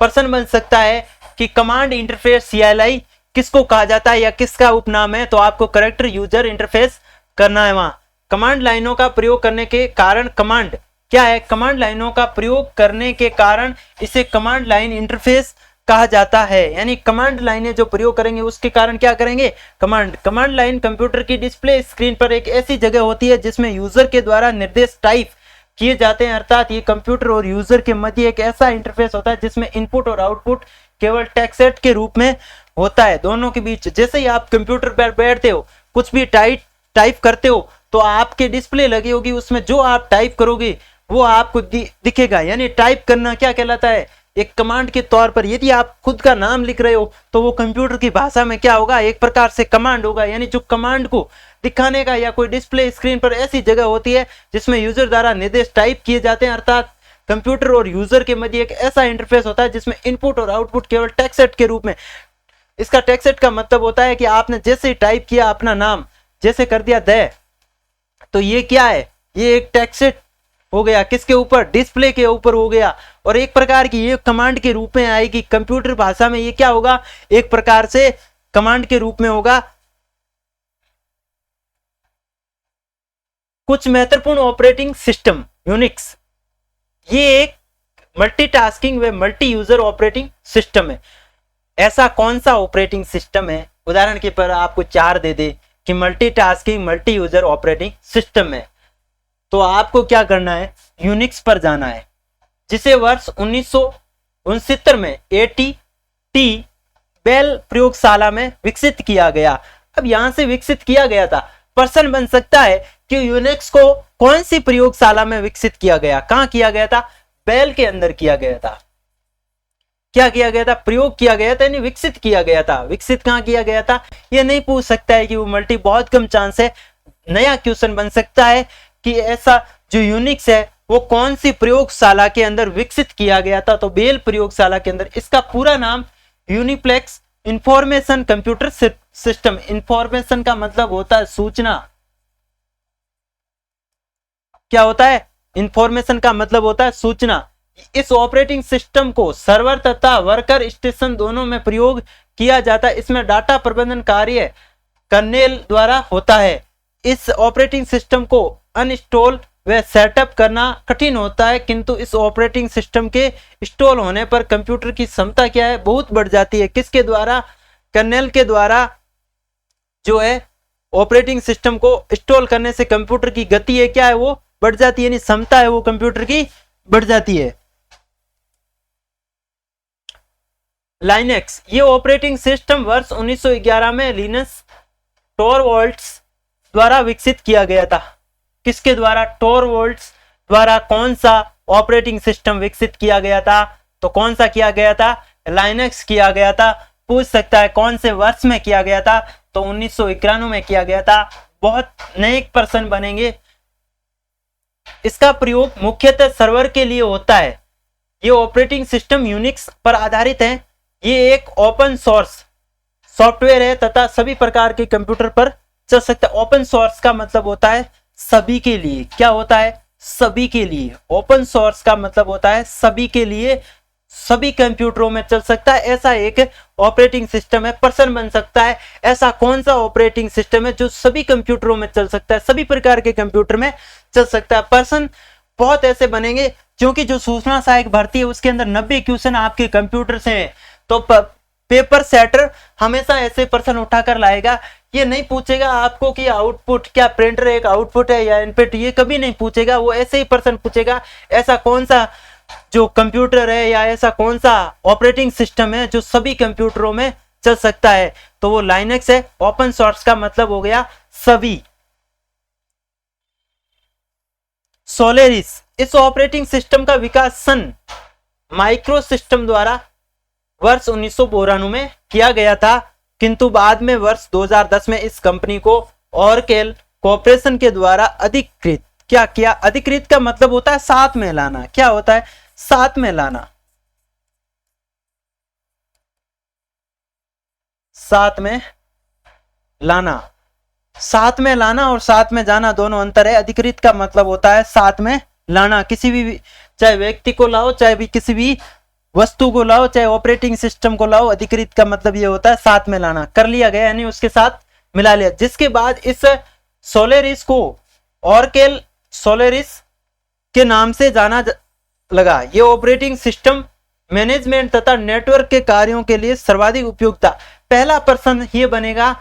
प्रश्न बन सकता है कि कमांड इंटरफेस CLI किसको कहा जाता है या किसका उपनाम है? तो आपको कैरेक्टर यूजर इंटरफेस करना है वहां। कमांड लाइनों का प्रयोग करने के कारण, कमांड क्या है, कमांड लाइनों का प्रयोग करने के कारण इसे कमांड लाइन इंटरफेस कहा जाता है। यानी कमांड लाइनें जो प्रयोग करेंगे उसके कारण क्या करेंगे, कमांड लाइन कंप्यूटर की डिस्प्ले स्क्रीन पर एक ऐसी जगह होती है जिसमें यूजर के द्वारा निर्देश टाइप किए जाते हैं, अर्थात ये कंप्यूटर और यूजर के मध्य एक ऐसा इंटरफेस होता है जिसमें इनपुट और आउटपुट केवल टेक्स्ट के रूप में होता है दोनों के बीच। जैसे ही आप कंप्यूटर पर बैठते हो, कुछ भी टाइप करते हो, तो आपके डिस्प्ले लगी होगी, उसमें जो आप टाइप करोगे वो आपको दिखेगा। यानी टाइप करना क्या कहलाता है, एक कमांड के तौर पर। यदि आप खुद का नाम लिख रहे हो तो वो कंप्यूटर की भाषा में क्या होगा, एक प्रकार से कमांड होगा। यानी जो कमांड को दिखाने का या कोई डिस्प्ले स्क्रीन पर ऐसी जगह होती है जिसमें यूजर द्वारा निर्देश टाइप किए जाते हैं, अर्थात कंप्यूटर और यूजर के मध्य एक ऐसा इंटरफेस होता है जिसमें इनपुट और आउटपुट केवल टेक्स्ट के रूप में। इसका टेक्स्ट का मतलब होता है कि आपने जैसे ही टाइप किया अपना नाम, जैसे कर दिया द, तो ये क्या है, ये एक टेक्स्ट हो गया, किसके ऊपर, डिस्प्ले के ऊपर हो गया। और एक प्रकार की ये कमांड के रूप में आएगी कंप्यूटर भाषा में, ये क्या होगा, एक प्रकार से कमांड के रूप में होगा। कुछ महत्वपूर्ण ऑपरेटिंग सिस्टम यूनिक्स, ये एक मल्टीटास्किंग व मल्टी यूजर ऑपरेटिंग सिस्टम है। ऐसा कौन सा ऑपरेटिंग सिस्टम है, उदाहरण के पर आपको 4 दे दे कि multitasking multi user operating system है, तो आपको क्या करना है, यूनिक्स पर जाना है, जिसे वर्ष 1969 में AT&T बेल प्रयोगशाला में विकसित किया गया। अब यहां से विकसित किया गया था, प्रश्न बन सकता है कि यूनिक्स को कौन सी प्रयोगशाला में विकसित किया गया, कहां किया गया था, बेल के अंदर किया गया था। क्या किया गया था, प्रयोग किया गया था, यानी विकसित किया गया था। विकसित कहां किया गया था, ये नहीं पूछ सकता है कि वो मल्टी, बहुत कम चांस है। नया क्वेश्चन बन सकता है कि ऐसा जो यूनिक्स है वो कौन सी प्रयोगशाला के अंदर विकसित किया गया था, तो बेल प्रयोगशाला के अंदर। इसका पूरा नाम यूनिप्लेक्स इंफॉर्मेशन कंप्यूटर सिस्टम। इंफॉर्मेशन का मतलब होता है सूचना, क्या होता है, इंफॉर्मेशन का मतलब होता है सूचना। इस ऑपरेटिंग सिस्टम को सर्वर तथा वर्कर स्टेशन दोनों में प्रयोग किया जाता है। इसमें डाटा प्रबंधन कार्य कर्नेल द्वारा होता है। इस ऑपरेटिंग सिस्टम को अनइंस्टॉल व सेटअप करना कठिन होता है, किंतु इस ऑपरेटिंग सिस्टम के इंस्टॉल होने पर कंप्यूटर की क्षमता क्या है, बहुत बढ़ जाती है। किसके द्वारा, कर्नेल के द्वारा जो है ऑपरेटिंग सिस्टम को इंस्टॉल करने से कंप्यूटर की गति है क्या है, वो बढ़ जाती है, यानी क्षमता है वो कंप्यूटर की बढ़ जाती है। लाइनेक्स, ये ऑपरेटिंग सिस्टम वर्ष 1911 में लिनस टॉरवाल्ड्स द्वारा विकसित किया गया था। किसके द्वारा, टॉरवाल्ड्स द्वारा। कौन सा ऑपरेटिंग सिस्टम विकसित किया गया था, तो कौन सा किया गया था, लाइनेक्स किया गया था। पूछ सकता है कौन से वर्ष में किया गया था, तो 1991 में किया गया था। बहुत नए प्रश्न बनेंगे। इसका प्रयोग मुख्यतः सर्वर के लिए होता है। ये ऑपरेटिंग सिस्टम यूनिक्स पर आधारित है। ये एक ओपन सोर्स सॉफ्टवेयर है तथा सभी प्रकार के कंप्यूटर पर चल सकता है। ओपन सोर्स का मतलब होता है सभी के लिए, क्या होता है, सभी के लिए। ओपन सोर्स का मतलब होता है सभी के लिए, सभी कंप्यूटरों में चल सकता है, ऐसा एक ऑपरेटिंग सिस्टम है। प्रश्न बन सकता है ऐसा कौन सा ऑपरेटिंग सिस्टम है जो सभी कंप्यूटरों में चल सकता है, सभी प्रकार के कंप्यूटर में चल सकता है। प्रश्न बहुत ऐसे बनेंगे, क्योंकि जो सूचना सहायक भर्ती है उसके अंदर 90 क्वेश्चन आपके कंप्यूटर से है, तो पेपर सेटर हमेशा ऐसे प्रश्न उठाकर लाएगा। ये नहीं पूछेगा आपको कि आउटपुट क्या, प्रिंटर एक आउटपुट है या इनपुट, ये कभी नहीं पूछेगा। वो ऐसे ही प्रश्न पूछेगा ऐसा कौन सा जो कंप्यूटर है या ऐसा कौन सा ऑपरेटिंग सिस्टम है जो सभी कंप्यूटरों में चल सकता है, तो वो लाइनेक्स है। ओपन सोर्स का मतलब हो गया सभी। सोलेरिस, इस ऑपरेटिंग सिस्टम का विकास सन माइक्रो सिस्टम द्वारा वर्ष 1992 में किया गया था, किंतु बाद में वर्ष 2010 में इस कंपनी को ऑरेकल कॉर्पोरेशन के द्वारा अधिकृत क्या किया। अधिकृत का मतलब होता है साथ में लाना, क्या होता है, साथ में लाना, साथ में लाना। साथ में लाना और साथ में जाना दोनों अंतर है। अधिकृत का मतलब होता है साथ में लाना, किसी भी, चाहे व्यक्ति को लाओ, चाहे भी किसी भी वस्तु को लाओ, चाहे ऑपरेटिंग सिस्टम को लाओ। अधिकृत का मतलब ये होता है साथ में लाना, कर लिया गया यानी उसके साथ मिला लिया। जिसके बाद इस सोलेरिस को ऑरेकल सोलेरिस के नाम से जाना लगा। ये ऑपरेटिंग सिस्टम मैनेजमेंट तथा नेटवर्क के कार्यों के लिए सर्वाधिक उपयुक्त था। पहला प्रश्न ये बनेगा,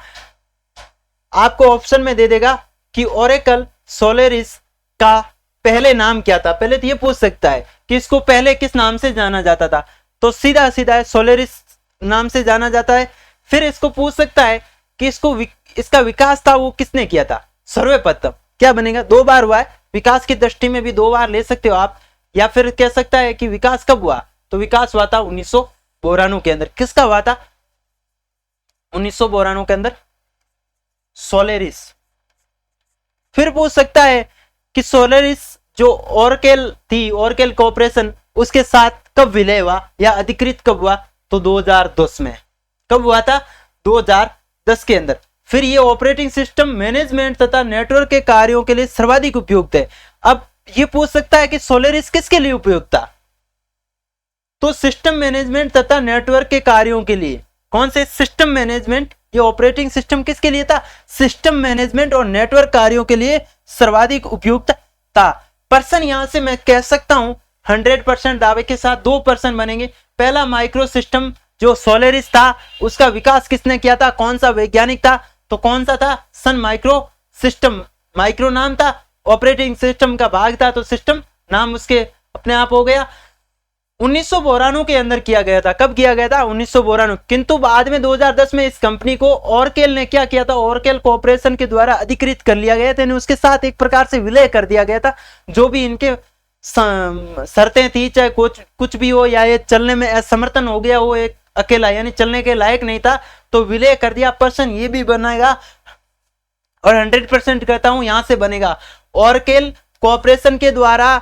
आपको ऑप्शन में दे देगा कि ऑरेकल सोलेरिस का पहले नाम क्या था। पहले तो ये पूछ सकता है कि इसको पहले किस नाम से जाना जाता था, तो सीधा सीधा है सोलेरिस नाम से जाना जाता है। फिर इसको पूछ सकता है कि इसका विकास था वो किसने किया था, सर्वप्रथम। क्या बनेगा, 2 बार हुआ है, विकास की दृष्टि में भी 2 बार ले सकते हो आप, या फिर कह सकता है कि विकास कब हुआ, तो विकास हुआ था 1992 के अंदर। किसका हुआ था, 1992 के अंदर सोलेरिस। फिर पूछ सकता है कि सोलेरिस जो ऑरेकल थी, ऑरेकल कॉर्पोरेशन, उसके साथ कब विलय हुआ या अधिकृत कब हुआ, तो 2010 में। कब हुआ था, 2010 के अंदर। फिर ये ऑपरेटिंग सिस्टम मैनेजमेंट तथा नेटवर्क के कार्यों के लिए सर्वाधिक उपयुक्त है। अब ये पूछ सकता है कि सोलेरिस किसके लिए उपयुक्त था, तो सिस्टम मैनेजमेंट तथा नेटवर्क के कार्यों के लिए। कौन से सिस्टम मैनेजमेंट, ये ऑपरेटिंग सिस्टम किसके लिए था, सिस्टम मैनेजमेंट और नेटवर्क कार्यों के लिए सर्वाधिक उपयुक्त था। पर्सन यहां से मैं कह सकता हूं 100% दावे के साथ 2 पर्सन बनेंगे। पहला माइक्रो सिस्टम जो सोलेरिस था, उसका विकास किसने किया था, कौन सा वैज्ञानिक था, तो कौन सा था, सन माइक्रो सिस्टम। माइक्रो नाम था, ऑपरेटिंग सिस्टम का भाग था, तो सिस्टम नाम उसके अपने आप हो गया। 1992 के अंदर किया गया था। कब किया गया था, 1992। किंतु बाद में 2010 में इस कंपनी को ऑरेकल ने क्या किया था, ऑरेकल कॉर्पोरेशन के द्वारा अधिकृत कर लिया गया था, उसके साथ एक प्रकार से विलय कर दिया गया था। जो भी इनके शर्तें थी, चाहे कुछ भी हो, या ये चलने में असमर्थन हो गया हो, एक अकेला यानी चलने के लायक नहीं था, तो विलय कर दिया। पर्सन ये भी बनेगा, और 100% कहता हूं यहां से बनेगा। ऑरेकल कॉर्पोरेशन के द्वारा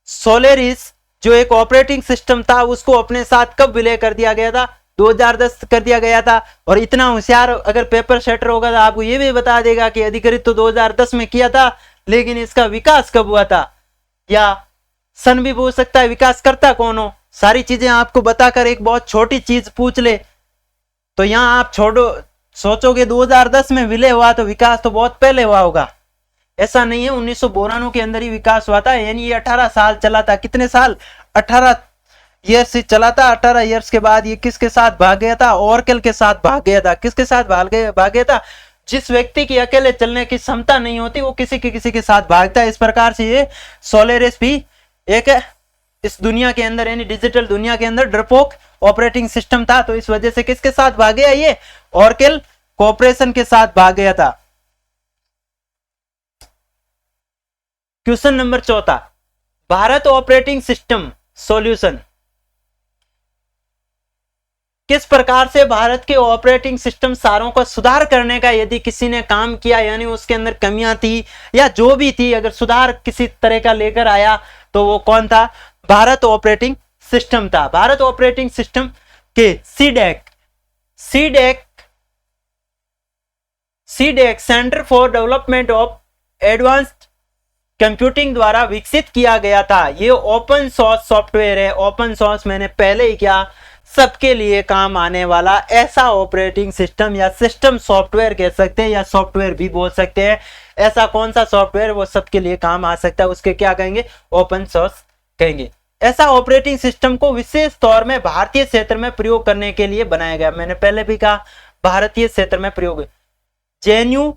सोलेरिस जो एक ऑपरेटिंग सिस्टम था, उसको अपने साथ कब विलय कर दिया गया था, 2010 कर दिया गया था। और इतना होशियार अगर पेपर सेटर होगा तो आपको ये भी बता देगा कि अधिकृत तो 2010 में किया था, लेकिन इसका विकास कब हुआ था, या सन भी पूछ सकता है, विकास करता कौन हो। सारी चीजें आपको बताकर एक बहुत छोटी चीज पूछ ले तो यहां आप सोचोगे 2010 में विलय हुआ तो विकास तो बहुत पहले हुआ होगा। ऐसा नहीं है, 1992 के अंदर ही विकास हुआ था, यानी ये 18 साल चला था। कितने साल, 18 ईयर्स से चला था। 18 ईयर्स के बाद ये किसके साथ भाग गया था, ऑरेकल के साथ भाग गया था। किसके साथ भाग गया था, जिस व्यक्ति की अकेले चलने की क्षमता नहीं होती वो किसी के साथ भागता है। इस प्रकार से ये सोलेरिस भी एक इस दुनिया के अंदर यानी डिजिटल दुनिया के अंदर डरपोक ऑपरेटिंग सिस्टम था, तो इस वजह से किसके साथ भाग गया, ये ऑरेकल कॉर्पोरेशन के साथ भाग गया था। Question number 4, Bharat operating system solution. किस प्रकार से भारत के ऑपरेटिंग सिस्टम सारों का सुधार करने का यदि किसी ने काम किया, यानी उसके अंदर कमियां थी या जो भी थी, अगर सुधार किसी तरह का लेकर आया तो वो कौन था, भारत ऑपरेटिंग सिस्टम था। भारत ऑपरेटिंग सिस्टम के CDAC centre for development of advanced computing द्वारा विकसित किया गया था। ये ओपन सोर्स सॉफ्टवेयर है। ओपन सोर्स मैंने पहले ही क्या, सबके लिए काम आने वाला ऐसा ऑपरेटिंग सिस्टम या सिस्टम सॉफ्टवेयर कह सकते हैं, या सॉफ्टवेयर भी बोल सकते हैं। ऐसा कौन सा सॉफ्टवेयर वो सबके लिए काम आ सकता है, उसके क्या कहेंगे, ओपन सोर्स कहेंगे। ऐसा ऑपरेटिंग सिस्टम को विशेष तौर में भारतीय क्षेत्र में प्रयोग करने के लिए बनाया गया। मैंने पहले भी कहा भारतीय क्षेत्र में प्रयोग। JNU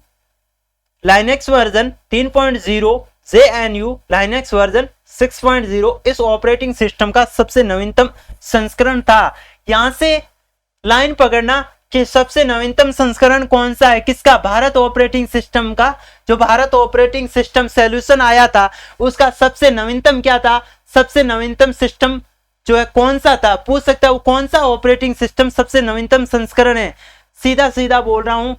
Linux version 3.0, JNU Linux version 6.0 इस ऑपरेटिंग सिस्टम का सबसे नवीनतम संस्करण था। यहां से लाइन पकड़ना कि सबसे नवीनतम संस्करण कौन सा है, किसका, भारत ऑपरेटिंग सिस्टम का। जो भारत ऑपरेटिंग सिस्टम सॉल्यूशन आया था उसका सबसे नवीनतम क्या था, सबसे नवीनतम सिस्टम जो है कौन सा था, पूछ सकता है वो कौन सा ऑपरेटिंग सिस्टम सबसे नवीनतम संस्करण है। सीधा सीधा बोल रहा हूं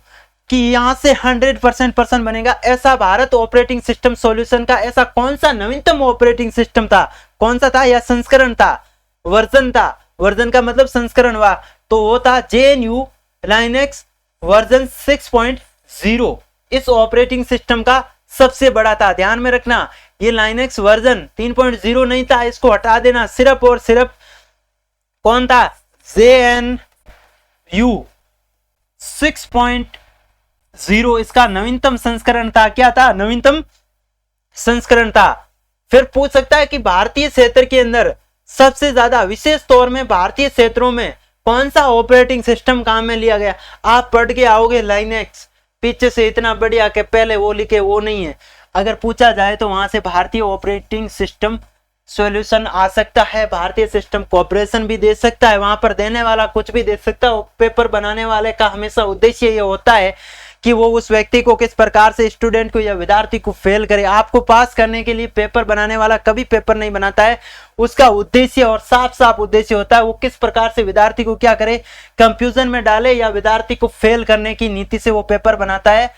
कि यहां से 100% पर्सन बनेगा। ऐसा भारत ऑपरेटिंग सिस्टम सॉल्यूशन का ऐसा कौन सा नवीनतम ऑपरेटिंग सिस्टम था, कौन सा था या संस्करण था, वर्जन था, वर्जन का मतलब संस्करण हुआ, तो वो था जेएनयू लाइनेक्स वर्जन 6.0। इस ऑपरेटिंग सिस्टम का सबसे बड़ा था। ध्यान में रखना, ये लाइनेक्स वर्जन 3.0 नहीं था, इसको हटा देना। सिर्फ और सिर्फ कौन था, जेएनयू 0 इसका नवीनतम संस्करण था। क्या था? नवीनतम संस्करण था। फिर पूछ सकता है कि भारतीय क्षेत्र के अंदर सबसे ज्यादा, विशेष तौर में भारतीय क्षेत्रों में कौन सा ऑपरेटिंग सिस्टम काम में लिया गया? आप पढ़ के आओगे लाइनेक्स, पीछे से इतना बढ़िया के पहले वो लिखे, वो नहीं है। अगर पूछा जाए तो वहां से भारतीय ऑपरेटिंग सिस्टम सॉल्यूशन आ सकता है, भारतीय सिस्टम कॉर्पोरेशन भी दे सकता है, वहां पर देने वाला कुछ भी दे सकता है। पेपर बनाने वाले का हमेशा उद्देश्य ये होता है कि वो उस व्यक्ति को किस प्रकार से, स्टूडेंट को या विद्यार्थी को फेल करे। आपको पास करने के लिए पेपर बनाने वाला कभी पेपर नहीं बनाता है, उसका उद्देश्य और साफ साफ उद्देश्य होता है वो किस प्रकार से विद्यार्थी को क्या करे, कंफ्यूजन में डाले या विद्यार्थी को फेल करने की नीति से वो पेपर बनाता है।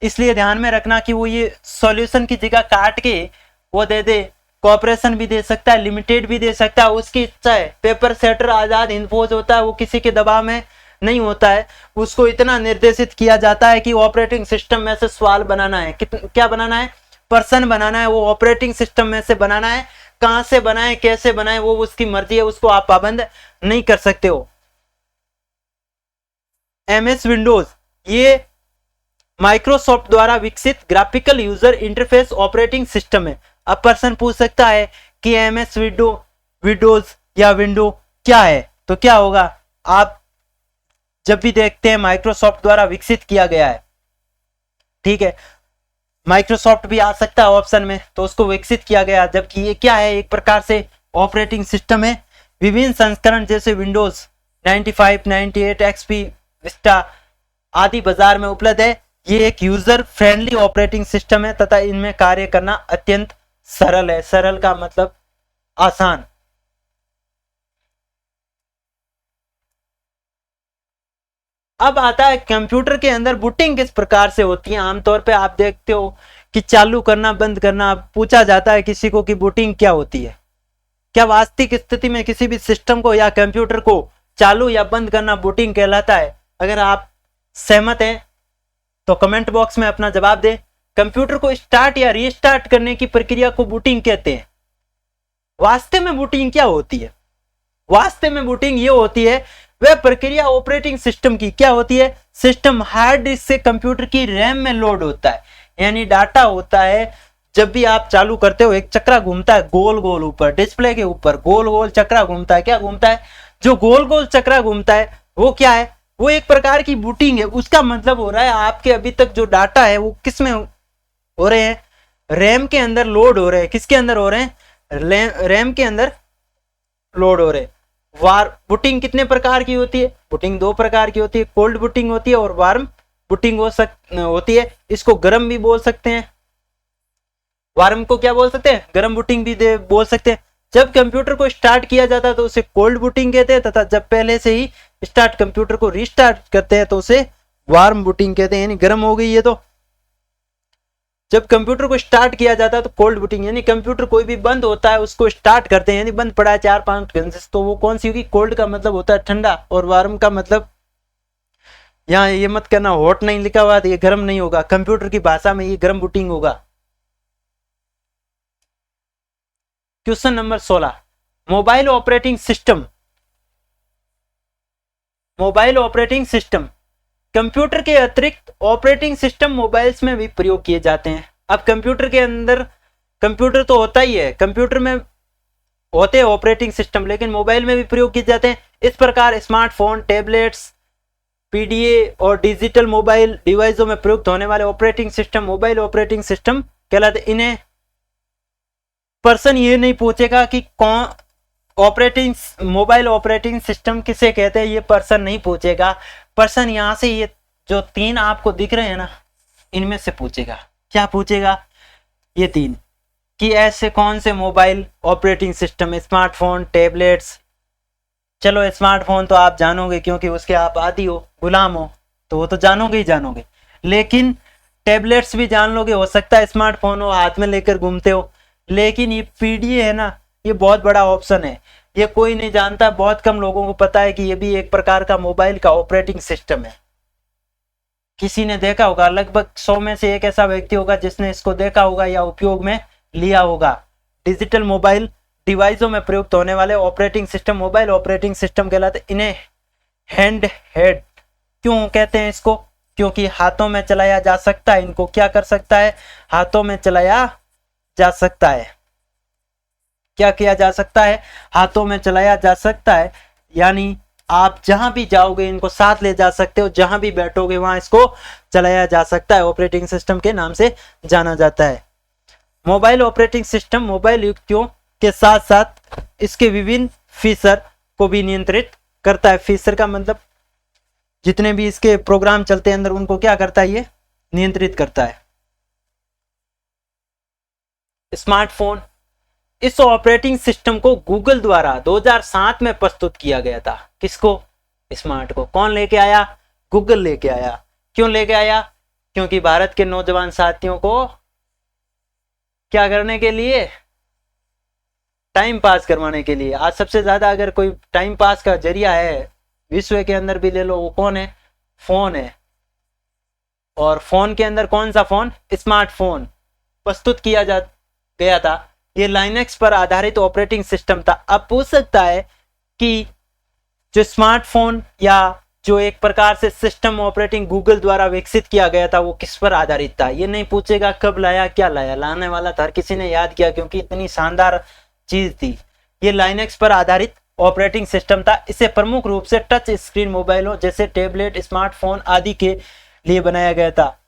इसलिए ध्यान में रखना कि वो ये सॉल्यूशन की जगह काट के वो दे दे, कॉर्पोरेशन भी दे सकता है, लिमिटेड भी दे सकता है, उसकी इच्छा है। पेपर सेटर आजाद इन्फोज होता है, वो किसी के दबाव में नहीं होता है, उसको इतना निर्देशित किया जाता है कि ऑपरेटिंग सिस्टम में से सवाल बनाना है, क्या बनाना है, पर्सन बनाना है, वो ऑपरेटिंग सिस्टम में से बनाना है। कहां से बनाए, कैसे बनाए, वो उसकी मर्जी है, उसको आप पाबंद नहीं कर सकते हो। MS विंडोज ये माइक्रोसॉफ्ट द्वारा विकसित graphical user interface operating system है। अब पर्सन पूछ सकता है कि MS विंडोज या विंडो क्या है, तो क्या होगा? आप जब भी देखते हैं माइक्रोसॉफ्ट द्वारा विकसित किया गया है, ठीक है, माइक्रोसॉफ्ट भी आ सकता है ऑप्शन में, तो उसको विकसित किया गया, जबकि ये क्या है, एक प्रकार से ऑपरेटिंग सिस्टम है। विभिन्न संस्करण जैसे विंडोज 95, 98, XP, विस्टा आदि बाजार में उपलब्ध है। ये एक यूजर फ्रेंडली ऑपरेटिंग सिस्टम है तथा इनमें कार्य करना अत्यंत सरल है। सरल का मतलब आसान। अब आता है कंप्यूटर के अंदर बूटिंग किस प्रकार से होती है। आमतौर पे आप देखते हो कि चालू करना, बंद करना, पूछा जाता है किसी को कि बूटिंग क्या होती है। क्या वास्तविक स्थिति में किसी भी सिस्टम को या कंप्यूटर को चालू या बंद करना बूटिंग कहलाता है? अगर आप सहमत हैं तो कमेंट बॉक्स में अपना जवाब दें। कंप्यूटर को स्टार्ट या रीस्टार्ट करने की प्रक्रिया को बूटिंग कहते हैं। वास्तव में बूटिंग क्या होती है? वास्तव में बूटिंग ये होती है, वह प्रक्रिया ऑपरेटिंग सिस्टम की क्या होती है, सिस्टम हार्ड डिस्क से कंप्यूटर की रैम में लोड होता है, यानी डाटा होता है। जब भी आप चालू करते हो एक चक्रा घूमता है गोल गोल ऊपर, डिस्प्ले के ऊपर गोल गोल चक्रा घूमता है। क्या घूमता है? जो गोल गोल चक्रा घूमता है वो क्या है, वो एक प्रकार की बूटिंग है। उसका मतलब हो रहा है आपके अभी तक जो डाटा है वो किस में हो रहे हैं, रैम के अंदर लोड हो रहे हैं। किसके अंदर हो रहे हैं? रैम के अंदर लोड हो रहे। बूटिंग कितने प्रकार की होती है? बूटिंग दो प्रकार की होती है, कोल्ड बूटिंग होती है और वार्म बूटिंग होती है। इसको गर्म भी बोल सकते हैं, वार्म को क्या बोल सकते हैं, गर्म बूटिंग भी बोल सकते हैं। जब कंप्यूटर को स्टार्ट किया जाता है तो उसे कोल्ड बूटिंग कहते हैं, तथा जब पहले से ही स्टार्ट कंप्यूटर को रीस्टार्ट करते हैं तो उसे वार्म बूटिंग कहते हैं, यानी गर्म हो गई ये तो। जब कंप्यूटर को स्टार्ट किया जाता है तो कोल्ड बूटिंग, यानी कंप्यूटर कोई भी बंद होता है उसको स्टार्ट करते हैं, यानी बंद पड़ा है 4-5 घंटे से, तो वो कौन सी होगी, कोल्ड का मतलब होता है ठंडा, और वार्म का मतलब, यहाँ ये मत करना हॉट नहीं लिखा हुआ, ये गर्म नहीं होगा, कंप्यूटर की भाषा में ये गर्म बूटिंग होगा। Question number 16, mobile operating system. Mobile operating system, computer के अतिरिक्त ऑपरेटिंग सिस्टम मोबाइल्स में भी प्रयोग किए जाते हैं। अब कंप्यूटर के अंदर, कंप्यूटर तो होता ही है, कंप्यूटर में होते हैं ऑपरेटिंग सिस्टम, लेकिन मोबाइल में भी प्रयोग किए जाते हैं। इस प्रकार स्मार्टफोन, टैबलेट्स, पीडीए और डिजिटल मोबाइल डिवाइसों में प्रयुक्त होने वाले operating system mobile operating system कहलाते। इन्हें पर्सन ये नहीं पूछेगा कि कौन मोबाइल ऑपरेटिंग सिस्टम किसे कहते हैं, ये पर्सन नहीं पूछेगा। पर्सन यहां से ये जो 3 आपको दिख रहे हैं ना, इनमें से पूछेगा। क्या पूछेगा? ये 3, कि ऐसे कौन से mobile operating system, smartphone, tablets. चलो स्मार्टफोन तो आप जानोगे क्योंकि उसके आप आदी हो, गुलाम हो, तो वो तो जानोगे ही जानोगे। लेकिन टैबलेट्स भी जान लोगे, हो सकता है स्मार्टफोन हो, हाथ में लेकर घूमते हो। लेकिन ये पीडीए है ना, ये बहुत बड़ा ऑप्शन है, ये कोई नहीं जानता, बहुत कम लोगों को पता है कि ये भी एक प्रकार का मोबाइल का ऑपरेटिंग सिस्टम है। किसी ने देखा होगा, लगभग 100 में से एक ऐसा व्यक्ति होगा जिसने इसको देखा होगा या उपयोग में लिया होगा। डिजिटल मोबाइल डिवाइसों में प्रयुक्त होने वाले operating system mobile operating system कहलाते। इन्हें हैंड हेड क्यों कहते हैं? इसको क्योंकि हाथों में चलाया जा सकता है। इनको क्या कर सकता है? हाथों में चलाया जा सकता है। क्या किया जा सकता है? हाथों में चलाया जा सकता है। यानी आप जहां भी जाओगे इनको साथ ले जा सकते हो, जहां भी बैठोगे वहां इसको चलाया जा सकता है। ऑपरेटिंग सिस्टम के नाम से जाना जाता है। मोबाइल ऑपरेटिंग सिस्टम मोबाइल युक्तियों के साथ साथ इसके विभिन्न फीचर को भी नियंत्रित करता है। फीचर का मतलब जितने भी इसके प्रोग्राम चलते हैं अंदर उनको क्या करता है? ये नियंत्रित करता है। स्मार्टफोन, इस ऑपरेटिंग सिस्टम को गूगल द्वारा 2007 में प्रस्तुत किया गया था। किसको? स्मार्ट को। कौन लेके आया? गूगल लेके आया। क्यों लेके आया? क्योंकि भारत के नौजवान साथियों को क्या करने के लिए? टाइम पास करवाने के लिए। आज सबसे ज्यादा अगर कोई टाइम पास का जरिया है विश्व के अंदर भी ले लो, वो कौन है? फोन है। और फोन के अंदर कौन सा फोन? स्मार्टफोन प्रस्तुत किया गया था। ये लाइनक्स पर आधारित ऑपरेटिंग सिस्टम था। अब पूछ सकता है कि जो स्मार्टफोन या जो एक प्रकार से सिस्टम ऑपरेटिंग गूगल द्वारा विकसित किया गया था वो किस पर आधारित था? ये नहीं पूछेगा कब लाया, क्या लाया, लाने वाला था, हर किसी ने याद किया क्योंकि इतनी शानदार चीज थी। ये लाइनक्स पर आधारित ऑपरेटिंग सिस्टम था। इसे प्रमुख रूप से टच स्क्रीन मोबाइलों जैसे टैबलेट, स्मार्टफोन आदि के लिए बनाया गया था।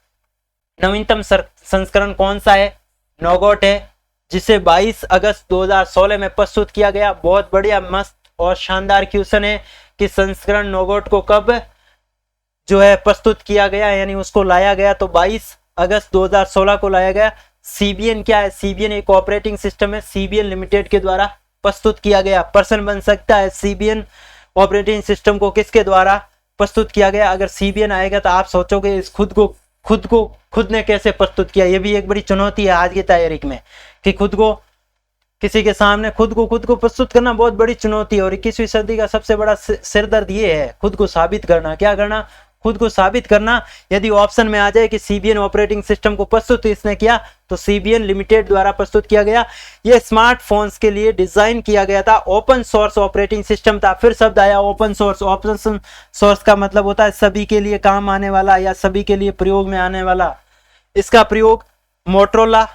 नवीनतम संस्करण कौन सा है? नोगोट है, जिसे 22 अगस्त 2016 में प्रस्तुत किया गया। बहुत बढ़िया, मस्त और शानदार क्वेश्चन है कि संस्करण नोगोट को कब जो है प्रस्तुत किया गया, यानी उसको लाया गया तो 22 अगस्त 2016 को लाया गया। सीबीएन क्या है? सीबीएन एक ऑपरेटिंग सिस्टम है, सीबीएन लिमिटेड के द्वारा प्रस्तुत किया गया। प्रश्न बन सकता है सीबीएन ऑपरेटिंग सिस्टम को किसके द्वारा प्रस्तुत किया गया? अगर सीबीएन आएगा तो आप सोचोगे इस खुद ने कैसे प्रस्तुत किया। ये भी एक बड़ी चुनौती है आज की तारीख में कि खुद को किसी के सामने खुद को प्रस्तुत करना बहुत बड़ी चुनौती है। और 21वीं सदी का सबसे बड़ा सिरदर्द ये है खुद को साबित करना। क्या करना? खुद को साबित करना। यदि ऑप्शन में आ जाए कि सीबीएन ऑपरेटिंग सिस्टम को प्रस्तुत इसने किया तो सीबीएन लिमिटेड द्वारा प्रस्तुत किया गया। यह स्मार्टफोन्स के लिए डिजाइन किया गया था। ओपन सोर्स ऑपरेटिंग सिस्टम था। फिर शब्द आया ओपन सोर्स। ओपन सोर्स का मतलब होता है सभी के लिए काम आने वाला या सभी के लिए प्रयोग में आने वाला। इसका प्रयोग मोटरोला,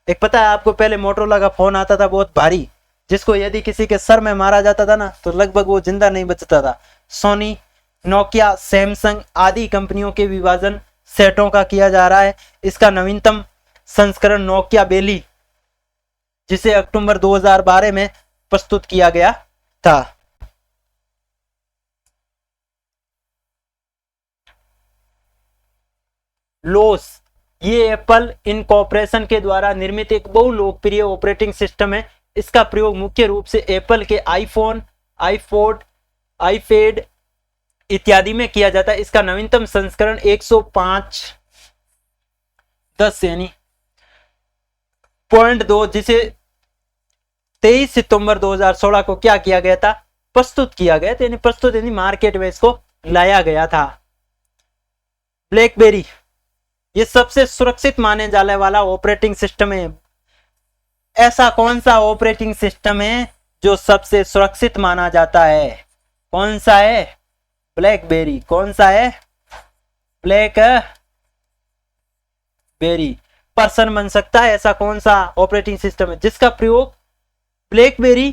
एक पता है आपको, पहले मोटरोला का फोन आता था बहुत भारी, जिसको यदि किसी के सर में मारा जाता था ना तो लगभग वो जिंदा नहीं बचता था। सोनी, नोकिया, सैमसंग आदि कंपनियों के विभाजन सेटों का किया जा रहा है। इसका नवीनतम संस्करण नोकिया बेली, जिसे अक्टूबर 2012 में प्रस्तुत किया गया था। लोस, ये एप्पल इनकॉर्पोरेशन के द्वारा निर्मित एक बहु लोकप्रिय ऑपरेटिंग सिस्टम है। इसका प्रयोग मुख्य रूप से एप्पल के आईफोन, आईपॉड, आईपैड इत्यादि में किया जाता है। इसका नवीनतम संस्करण 105.10 यानी 0.2, जिसे 23 सितंबर 2016 को क्या किया गया था? प्रस्तुत किया गया था, यानी प्रस्तुत यानी मार्केट में इसको लाया गया था। ब्लैकबेरी, ये सबसे सुरक्षित माने जाने वाला ऑपरेटिंग सिस्टम है। ऐसा कौन सा ऑपरेटिंग सिस्टम है जो सबसे सुरक्षित माना जाता है? कौन सा है? ब्लैकबेरी। कौन सा है? ब्लैकबेरी। पर्सन बन सकता है ऐसा कौन सा ऑपरेटिंग सिस्टम है जिसका प्रयोग ब्लैकबेरी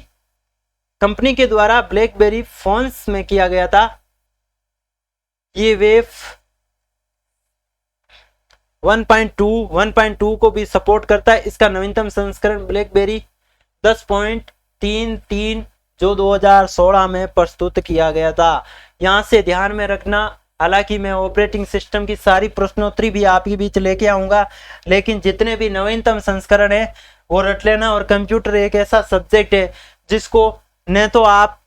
कंपनी के द्वारा ब्लैकबेरी फोन्स में किया गया था। ये वेव 1.2 को भी सपोर्ट करता है। इसका नवीनतम संस्करण ब्लैकबेरी 10.33 जो 2016 में प्रस्तुत किया गया था। यहां से ध्यान में रखना, हालांकि मैं ऑपरेटिंग सिस्टम की सारी प्रश्नोत्तरी भी आपके बीच लेके आऊंगा, लेकिन जितने भी नवीनतम संस्करण है वो रट लेना। और कंप्यूटर एक ऐसा सब्जेक्ट है जिसको न तो आप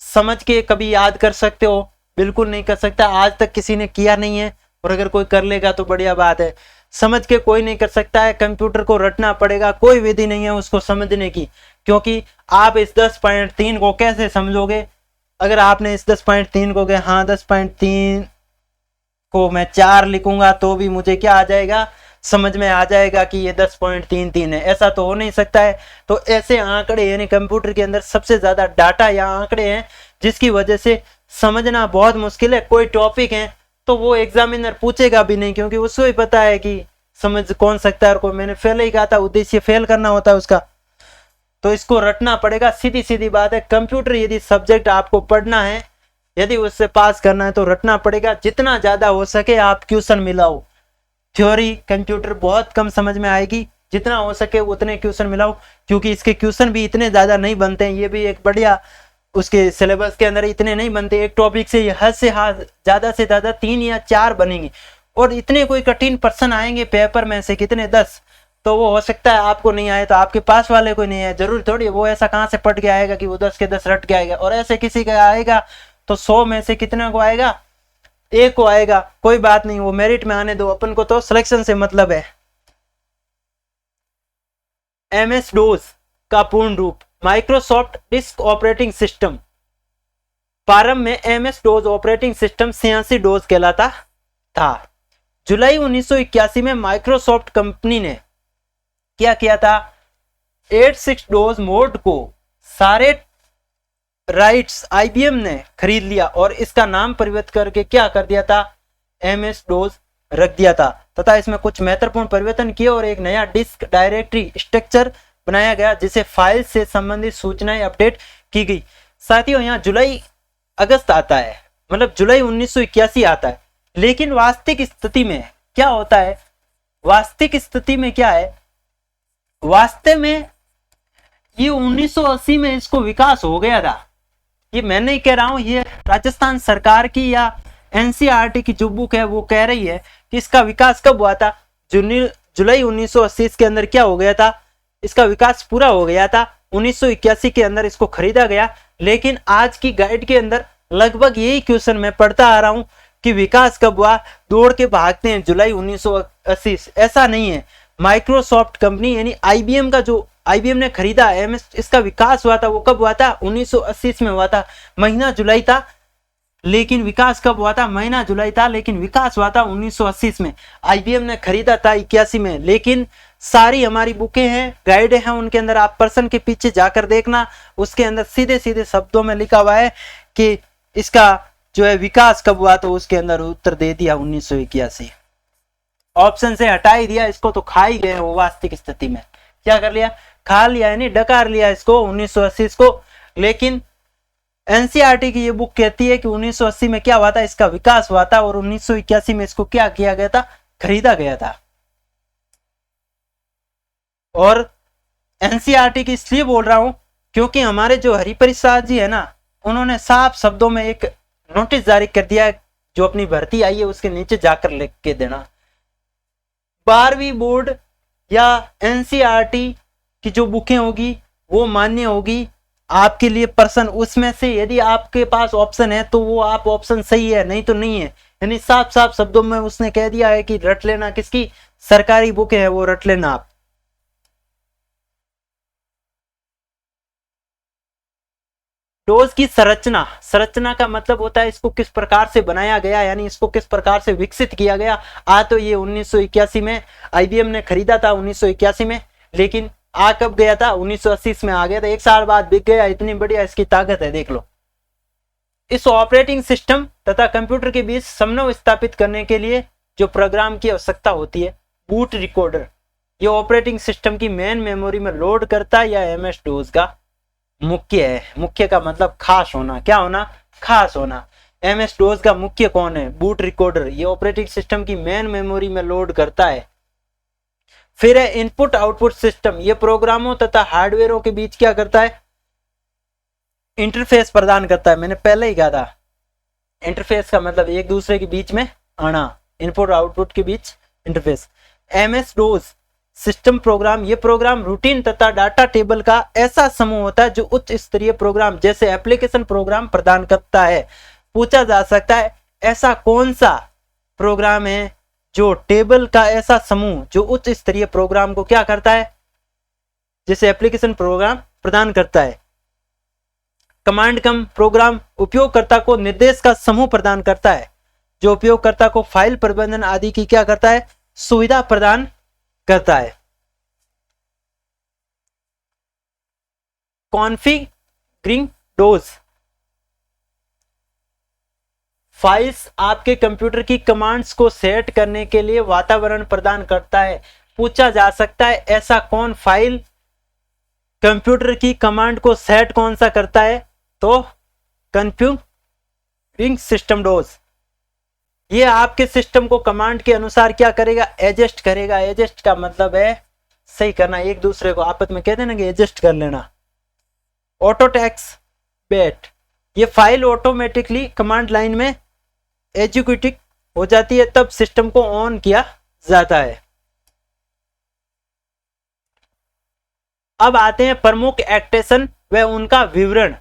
समझ के कभी याद कर सकते हो, बिल्कुल नहीं कर सकता, आज तक किसी ने किया नहीं है, और अगर कोई कर लेगा तो बढ़िया बात है। समझ के कोई नहीं कर सकता है, कंप्यूटर को रटना पड़ेगा, कोई विधि नहीं है उसको समझने की। क्योंकि आप इस 10.3 को कैसे समझोगे? अगर आपने इस 10.3 को कहा हाँ 10.3 को मैं 4 लिखूंगा तो भी मुझे क्या आ जाएगा? समझ में आ जाएगा कि ये 10.33 है। ऐसा तो हो नहीं सकता है। तो ऐसे आंकड़े यानी कंप्यूटर के अंदर सबसे ज्यादा डाटा या आंकड़े हैं जिसकी वजह से समझना बहुत मुश्किल है। कोई टॉपिक है तो वो एग्जामिनर पूछेगा भी नहीं, क्योंकि उसको ही पता है कि समझ कौन सकता है और कोई, मैंने फेल ही कहा था, उद्देश्य फेल करना होता है उसका। तो इसको रटना पड़ेगा, सीधी सीधी बात है। कंप्यूटर यदि सब्जेक्ट आपको पढ़ना है, यदि उससे पास करना है तो रटना पड़ेगा। जितना ज्यादा हो सके आप क्वेश्चन मिलाओ। थ्योरी कंप्यूटर बहुत कम समझ में आएगी, जितना हो सके उतने क्वेश्चन मिलाओ, क्योंकि इसके क्वेश्चन भी इतने ज्यादा नहीं बनते हैं। ये भी एक बढ़िया, उसके सिलेबस के अंदर इतने नहीं बनते। एक टॉपिक से हद से ज्यादा 3 या 4 बनेंगे, और इतने कोई कठिन प्रश्न आएंगे पेपर में से कितने 10। तो वो हो सकता है आपको नहीं आए तो आपके पास वाले को नहीं आए, जरूर थोड़ी वो ऐसा कहाँ से पढ़ के आएगा कि वो 10 के 10 रट के आएगा। और ऐसे किसी का आएगा तो 100 में से कितने को आएगा, 1 को आएगा। कोई बात नहीं, वो मेरिट में आने दो, अपन को तो सिलेक्शन से मतलब है। MS डोज का पूर्ण रूप माइक्रोसॉफ्ट डिस्क ऑपरेटिंग सिस्टम। प्रारंभ में MS dose operating system 86 dose कहलाता था। जुलाई 1981 में माइक्रोसॉफ्ट कंपनी ने क्या किया था, 86 डोज मोड को सारे राइट्स IBM ने खरीद लिया और इसका नाम परिवर्तित करके क्या कर दिया था, MS डोज रख दिया था, तथा इसमें कुछ महत्वपूर्ण परिवर्तन किए और एक नया डिस्क डायरेक्टरी स्ट्रक्चर बनाया गया, जिसे फाइल से संबंधित सूचनाएं अपडेट की गई। साथियों, यहाँ जुलाई अगस्त आता है, मतलब जुलाई 1981 आता है, लेकिन वास्तविक स्थिति में क्या होता है, वास्तविक स्थिति में क्या है, वास्तव में ये 1980 में इसको विकास हो गया था। ये मैं नहीं कह रहा हूं, ये राजस्थान सरकार की या NCERT की जो बुक है वो कह रही है कि इसका विकास कब हुआ था। जुलाई 1980 के अंदर क्या हो गया था, इसका विकास पूरा हो गया था। 1981 के अंदर इसको खरीदा गया। लेकिन आज की गाइड के अंदर लगभग यही क्वेश्चन मैं पढ़ता आ रहा हूं कि विकास कब हुआ, दौड़ के भागते हैं जुलाई 1980। ऐसा नहीं है। माइक्रोसॉफ्ट कंपनी यानी IBM का जो IBM ने खरीदा MS, इसका विकास हुआ था, वो कब हुआ था, 1980 में हुआ था, महीना जुलाई था। लेकिन विकास कब हुआ था, महीना जुलाई था, लेकिन विकास हुआ था 1980 में। IBM ने खरीदा था 81 में। लेकिन सारी हमारी बुकें हैं, गाइड हैं, उनके अंदर आप प्रश्न के पीछे जाकर देखना, उसके अंदर सीधे सीधे शब्दों में लिखा हुआ है कि इसका जो है विकास कब हुआ, तो उसके अंदर उत्तर दे दिया 1981। ऑप्शन से हटा ही दिया, इसको तो खा ही गए वो। वास्तविक स्थिति में क्या कर लिया, खा लिया, यानी डकार लिया इसको 1980 को। लेकिन NCERT की ये बुक कहती है कि 1980 में क्या हुआ था, इसका विकास हुआ था, और 1981 में इसको क्या किया गया था, खरीदा गया था। और NCERT की इसलिए बोल रहा हूं क्योंकि हमारे जो हरिप्रसाद जी है ना, उन्होंने साफ शब्दों में एक नोटिस जारी कर दिया है, जो अपनी भर्ती आई है उसके नीचे जाकर लिख के देना। 12वीं बोर्ड या NCERT की जो बुकें होगी वो मान्य होगी आपके लिए प्रश्न। उसमें से यदि आपके पास ऑप्शन है तो वो आप ऑप्शन सही है, नहीं तो नहीं है। यानी साफ साफ शब्दों में उसने कह दिया है कि रट लेना, किसकी, सरकारी बुकें है वो रट लेना आप। डोज की संरचना, संरचना का मतलब होता है इसको किस प्रकार से बनाया गया, यानी इसको किस प्रकार से विकसित किया गया। तो ये 1981 में IBM ने खरीदा था 1981 में, लेकिन आ कब गया था, 1980 में आ गया था। 1 साल बाद बिक गया। इतनी बढ़िया इसकी ताकत है, देख लो। इस ऑपरेटिंग सिस्टम तथा कंप्यूटर के बीच समन्वय स्थापित करने के लिए जो प्रोग्राम की आवश्यकता होती है, बूट रिकॉर्डर, ये ऑपरेटिंग सिस्टम की मेन मेमोरी में लोड करता है, या MS डोज का मुख्य है। मुख्य का मतलब खास होना, क्या होना, खास होना। MS डोज का मुख्य कौन है, बूट रिकॉर्डर, ये ऑपरेटिंग सिस्टम की मेन मेमोरी में लोड करता है। फिर है इनपुट आउटपुट सिस्टम, ये प्रोग्रामों तथा हार्डवेयरों के बीच क्या करता है, इंटरफेस प्रदान करता है। मैंने पहले ही कहा था, इंटरफेस का मतलब एक दूसरे के बीच में आना, इनपुट आउटपुट के बीच interface. MS DOS system program, ये प्रोग्राम रूटीन तथा डाटा टेबल का ऐसा समूह होता है जो उच्च स्तरीय प्रोग्राम जैसे एप्लीकेशन प्रोग्राम प्रदान करता है। पूछा जा सकता है ऐसा कौन सा प्रोग्राम है जो टेबल का ऐसा समूह जो उच्च स्तरीय प्रोग्राम को क्या करता है, जैसे एप्लीकेशन प्रोग्राम प्रदान करता है। कमांड कम प्रोग्राम उपयोगकर्ता को निर्देश का समूह प्रदान करता है, जो उपयोगकर्ता को फाइल प्रबंधन आदि की क्या करता है, सुविधा प्रदान करता है। कॉन्फ़िगरिंग डोज, फाइल्स आपके कंप्यूटर की कमांड्स को सेट करने के लिए वातावरण प्रदान करता है। पूछा जा सकता है ऐसा कौन फाइल कंप्यूटर की कमांड को सेट कौन सा करता है, तो कंप्यूटिंग सिस्टम डोज। ये आपके सिस्टम को कमांड के अनुसार क्या करेगा, एडजस्ट करेगा। एडजस्ट का मतलब है सही करना, एक दूसरे को आपस में कहते हैं ना कि एडजस्ट कर लेना। ऑटोटेक्स बेट, ये फाइल ऑटोमेटिकली कमांड लाइन में एग्जीक्यूटिव हो जाती है, तब सिस्टम को ऑन किया जाता है। अब आते हैं प्रमुख एक्सटेंशन व उनका विवरण।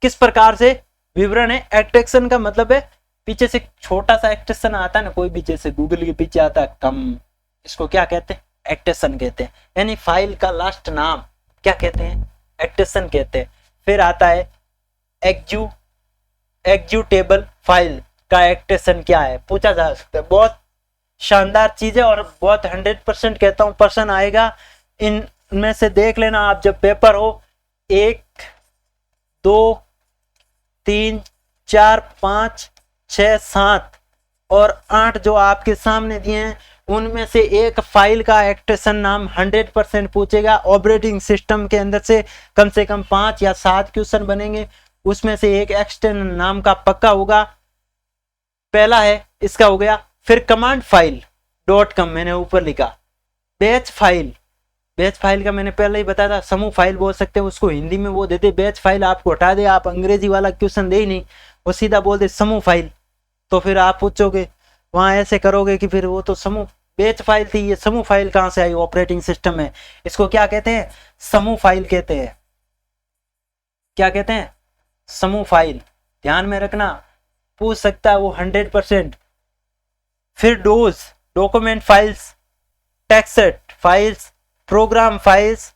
किस प्रकार से विवरण है। एक्सटेंशन का मतलब है पीछे से छोटा सा एक्सटेंशन आता है ना, कोई भी, जैसे गूगल के पीछे आता है कम, इसको क्या कहते हैं, एक्सटेंशन कहते हैं। यानी फाइल का लास्ट नाम क्या कहते हैं, एक्सटेंशन कहते हैं। फिर आता है एग्जीक्यूटेबल फाइल का एक्सटेंशन क्या है, पूछा जा सकता है। बहुत शानदार चीज है और बहुत 100% कहता हूं पर्सन आएगा। इनमें से देख लेना आप जब पेपर हो, 1 2 3 4 5 6 7 और 8 जो आपके सामने दिए हैं, उनमें से एक फाइल का एक्सटेंशन नाम 100% पूछेगा। ऑपरेटिंग सिस्टम के अंदर से कम 5 या 7 क्वेश्चन बनेंगे, उसमें से एक एक्सटेंशन नाम का पक्का होगा। पहला है इसका हो गया। फिर कमांड फाइल .com मैंने ऊपर लिखा। बैच फाइल, बैच फाइल का मैंने पहले ही बताया था, समूह फाइल बोल सकते हैं उसको, हिंदी में वो देते बैच फाइल, आपको हटा दे, आप अंग्रेजी वाला क्वेश्चन दे ही नहीं, वो सीधा बोल दे समूह फाइल। तो फिर आप पूछोगे वहां ऐसे करोगे कि फिर वो तो समूह बैच फाइल थी, ये समूह फाइल कहां से आई, ऑपरेटिंग सिस्टम में इसको क्या कहते हैं, समूह फाइल कहते हैं। क्या कहते हैं, समूह फाइल। ध्यान में रखना, पूछ सकता है वो 100%। फिर dose, document files, text files, program files,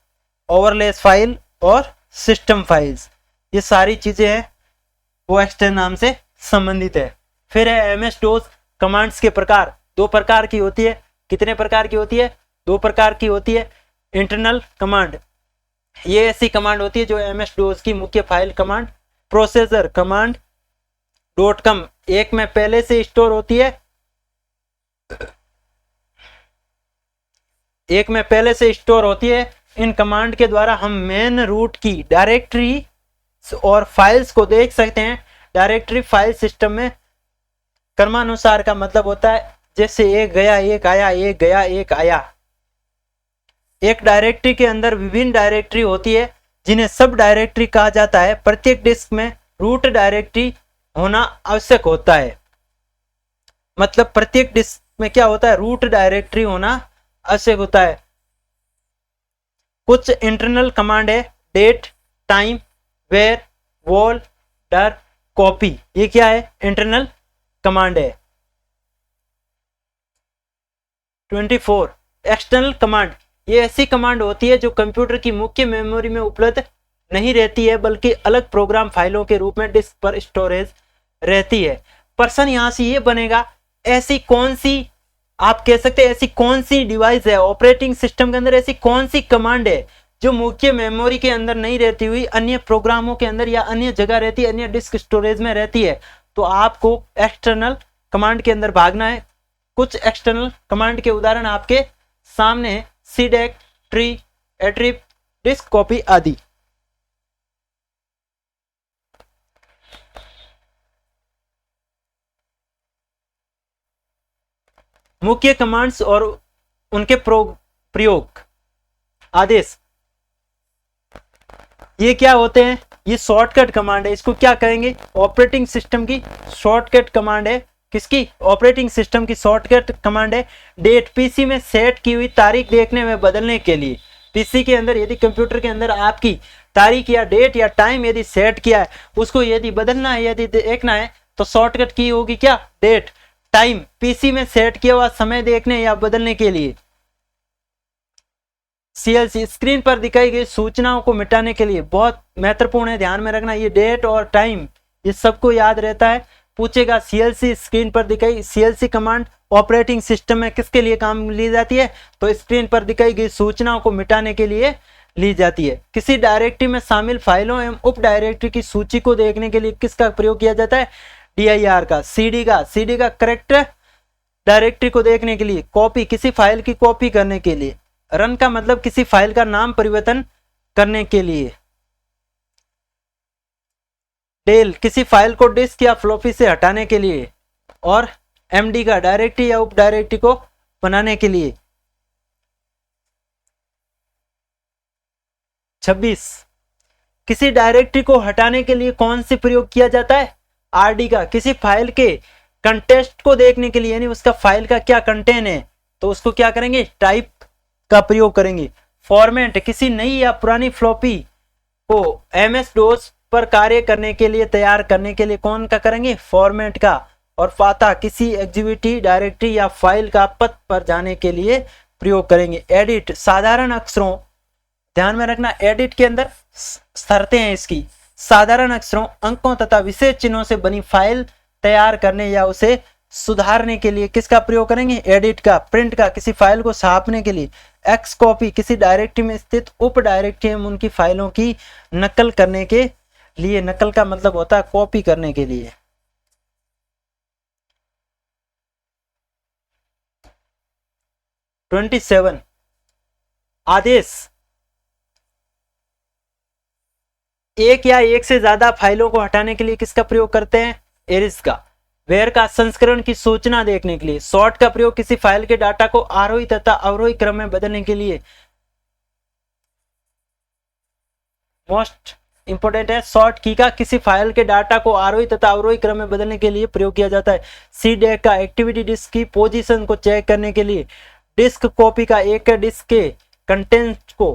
overlays file और सिस्टम फाइल्स, ये सारी चीजें हैं वो एक्सटेंशन नाम से संबंधित है। फिर है एमएस डोज कमांड्स के प्रकार। 2 प्रकार की होती है। कितने प्रकार की होती है, 2 प्रकार की होती है। इंटरनल कमांड, ये ऐसी कमांड होती है जो एमएस डोज की मुख्य file command. Processor command .com एक में पहले से स्टोर होती है, एक में पहले से स्टोर होती है। इन कमांड के द्वारा हम मेन रूट की डायरेक्टरी और फाइल्स को देख सकते हैं। डायरेक्टरी फाइल सिस्टम में क्रमानुसार का मतलब होता है जैसे एक गया एक आया, एक गया एक आया। एक डायरेक्टरी के अंदर विभिन्न डायरेक्टरी होती है जिन्हें सब डायरेक्टरी कहा जाता है। प्रत्येक डिस्क में रूट डायरेक्टरी होना आवश्यक होता है। मतलब प्रत्येक डिस्क में क्या होता है, रूट डायरेक्टरी होना आवश्यक होता है। कुछ इंटरनल कमांड है, डेट, टाइम, वेयर, वॉल, डर, कॉपी, ये क्या है, इंटरनल कमांड है। 24 एक्सटर्नल कमांड, ये ऐसी कमांड होती है जो कंप्यूटर की मुख्य मेमोरी में उपलब्ध नहीं रहती है बल्कि अलग प्रोग्राम फाइलों के रूप में डिस्क पर स्टोरेज रहती है। पर्सन यहां से ये बनेगा, ऐसी कौन सी, आप कह सकते हैं ऐसी कौन सी डिवाइस है ऑपरेटिंग सिस्टम के अंदर, ऐसी कौन सी कमांड है जो मुख्य मेमोरी के अंदर नहीं रहती हुई अन्य प्रोग्रामों के अंदर या अन्य जगह रहती है, अन्य डिस्क स्टोरेज में रहती है। तो आपको एक्सटर्नल कमांड के अंदर भागना है। कुछ एक्सटर्नल कमांड के उदाहरण आपके सामने है, सीडेक, ट्री, एट्रिप, डिस्क कॉपी आदि। मुख्य कमांड्स और उनके प्रयोग, आदेश, ये क्या होते हैं, ये शॉर्टकट कमांड है। इसको क्या कहेंगे, ऑपरेटिंग सिस्टम की शॉर्टकट कमांड है। किसकी, ऑपरेटिंग सिस्टम की शॉर्टकट कमांड है। डेट, पीसी में सेट की हुई तारीख देखने में बदलने के लिए। पीसी के अंदर यदि कंप्यूटर के अंदर आपकी तारीख या डेट या टाइम यदि सेट किया है, उसको यदि बदलना है, यदि देखना है, तो शॉर्टकट की होगी क्या, डेट। टाइम, पीसी में सेट किया हुआ समय देखने या बदलने के लिए। सीएलसी, स्क्रीन पर दिखाई गई सूचनाओं को मिटाने के लिए। बहुत महत्वपूर्ण है, ध्यान में रखना, ये डेट और टाइम ये सबको याद रहता है। पूछेगा सीएलसी, स्क्रीन पर दिखाई, सीएलसी कमांड ऑपरेटिंग सिस्टम में किसके लिए काम ली जाती है, तो स्क्रीन पर दिखाई गई सूचनाओं को मिटाने के लिए ली जाती है। किसी डायरेक्टरी में शामिल फाइलों एवं उप डायरेक्टरी की सूची को देखने के लिए किसका प्रयोग किया जाता है, dir का, cd का करेक्ट डायरेक्टरी को देखने के लिए, कॉपी किसी फाइल की कॉपी करने के लिए, रन का मतलब किसी फाइल का नाम परिवर्तन करने के लिए, डेल किसी फाइल को डिस्क या फ्लॉपी से हटाने के लिए, और md का डायरेक्टरी या उप डायरेक्टरी को बनाने के लिए। 26 किसी डायरेक्टरी को हटाने के लिए कौन सी प्रयोग किया जाता है, rd का किसी फाइल के कंटेंट को देखने के लिए, यानी उसका फाइल का क्या कंटेंट है तो उसको क्या करेंगे, टाइप का प्रयोग करेंगे। फॉर्मेट किसी नई या पुरानी फ्लॉपी को एमएस डोस पर कार्य करने के लिए तैयार करने के लिए कौन का करेंगे, फॉर्मेट का। और पाता किसी एग्जीक्यूटिव डायरेक्टरी या फाइल का पथ पर जाने के लिए प्रयोग करेंगे। एडिट साधारण अक्षरों, ध्यान में रखना एडिट के अंदर शर्तें हैं इसकी, साधारण अक्षरों, अंकों तथा विशेष चिन्हों से बनी फाइल तैयार करने या उसे सुधारने के लिए किसका प्रयोग करेंगे, एडिट का। प्रिंट का किसी फाइल को छापने के लिए। एक्स कॉपी किसी डायरेक्टरी में स्थित उप डायरेक्टरी में उनकी फाइलों की नकल करने के लिए, नकल का मतलब होता है कॉपी करने के लिए। ट्वेंटी आदेश एक या एक से ज्यादा फाइलों को हटाने के लिए किसका प्रयोग करते हैं, एरिस का। वेयर का संस्करण की सूचना देखने के लिए। सॉर्ट का प्रयोग किसी फाइल के डाटा को आरोही तथा अवरोही क्रम में बदलने के लिए। मोस्ट इंपोर्टेंट है, सॉर्ट की का किसी फाइल के डाटा को आरोही तथा अवरोही क्रम में बदलने के लिए प्रयोग किया जाता है। सीडेक का एक्टिविटी डिस्क की पोजीशन को चेक करने के लिए। डिस्क कॉपी का एक डिस्क के कंटेंट को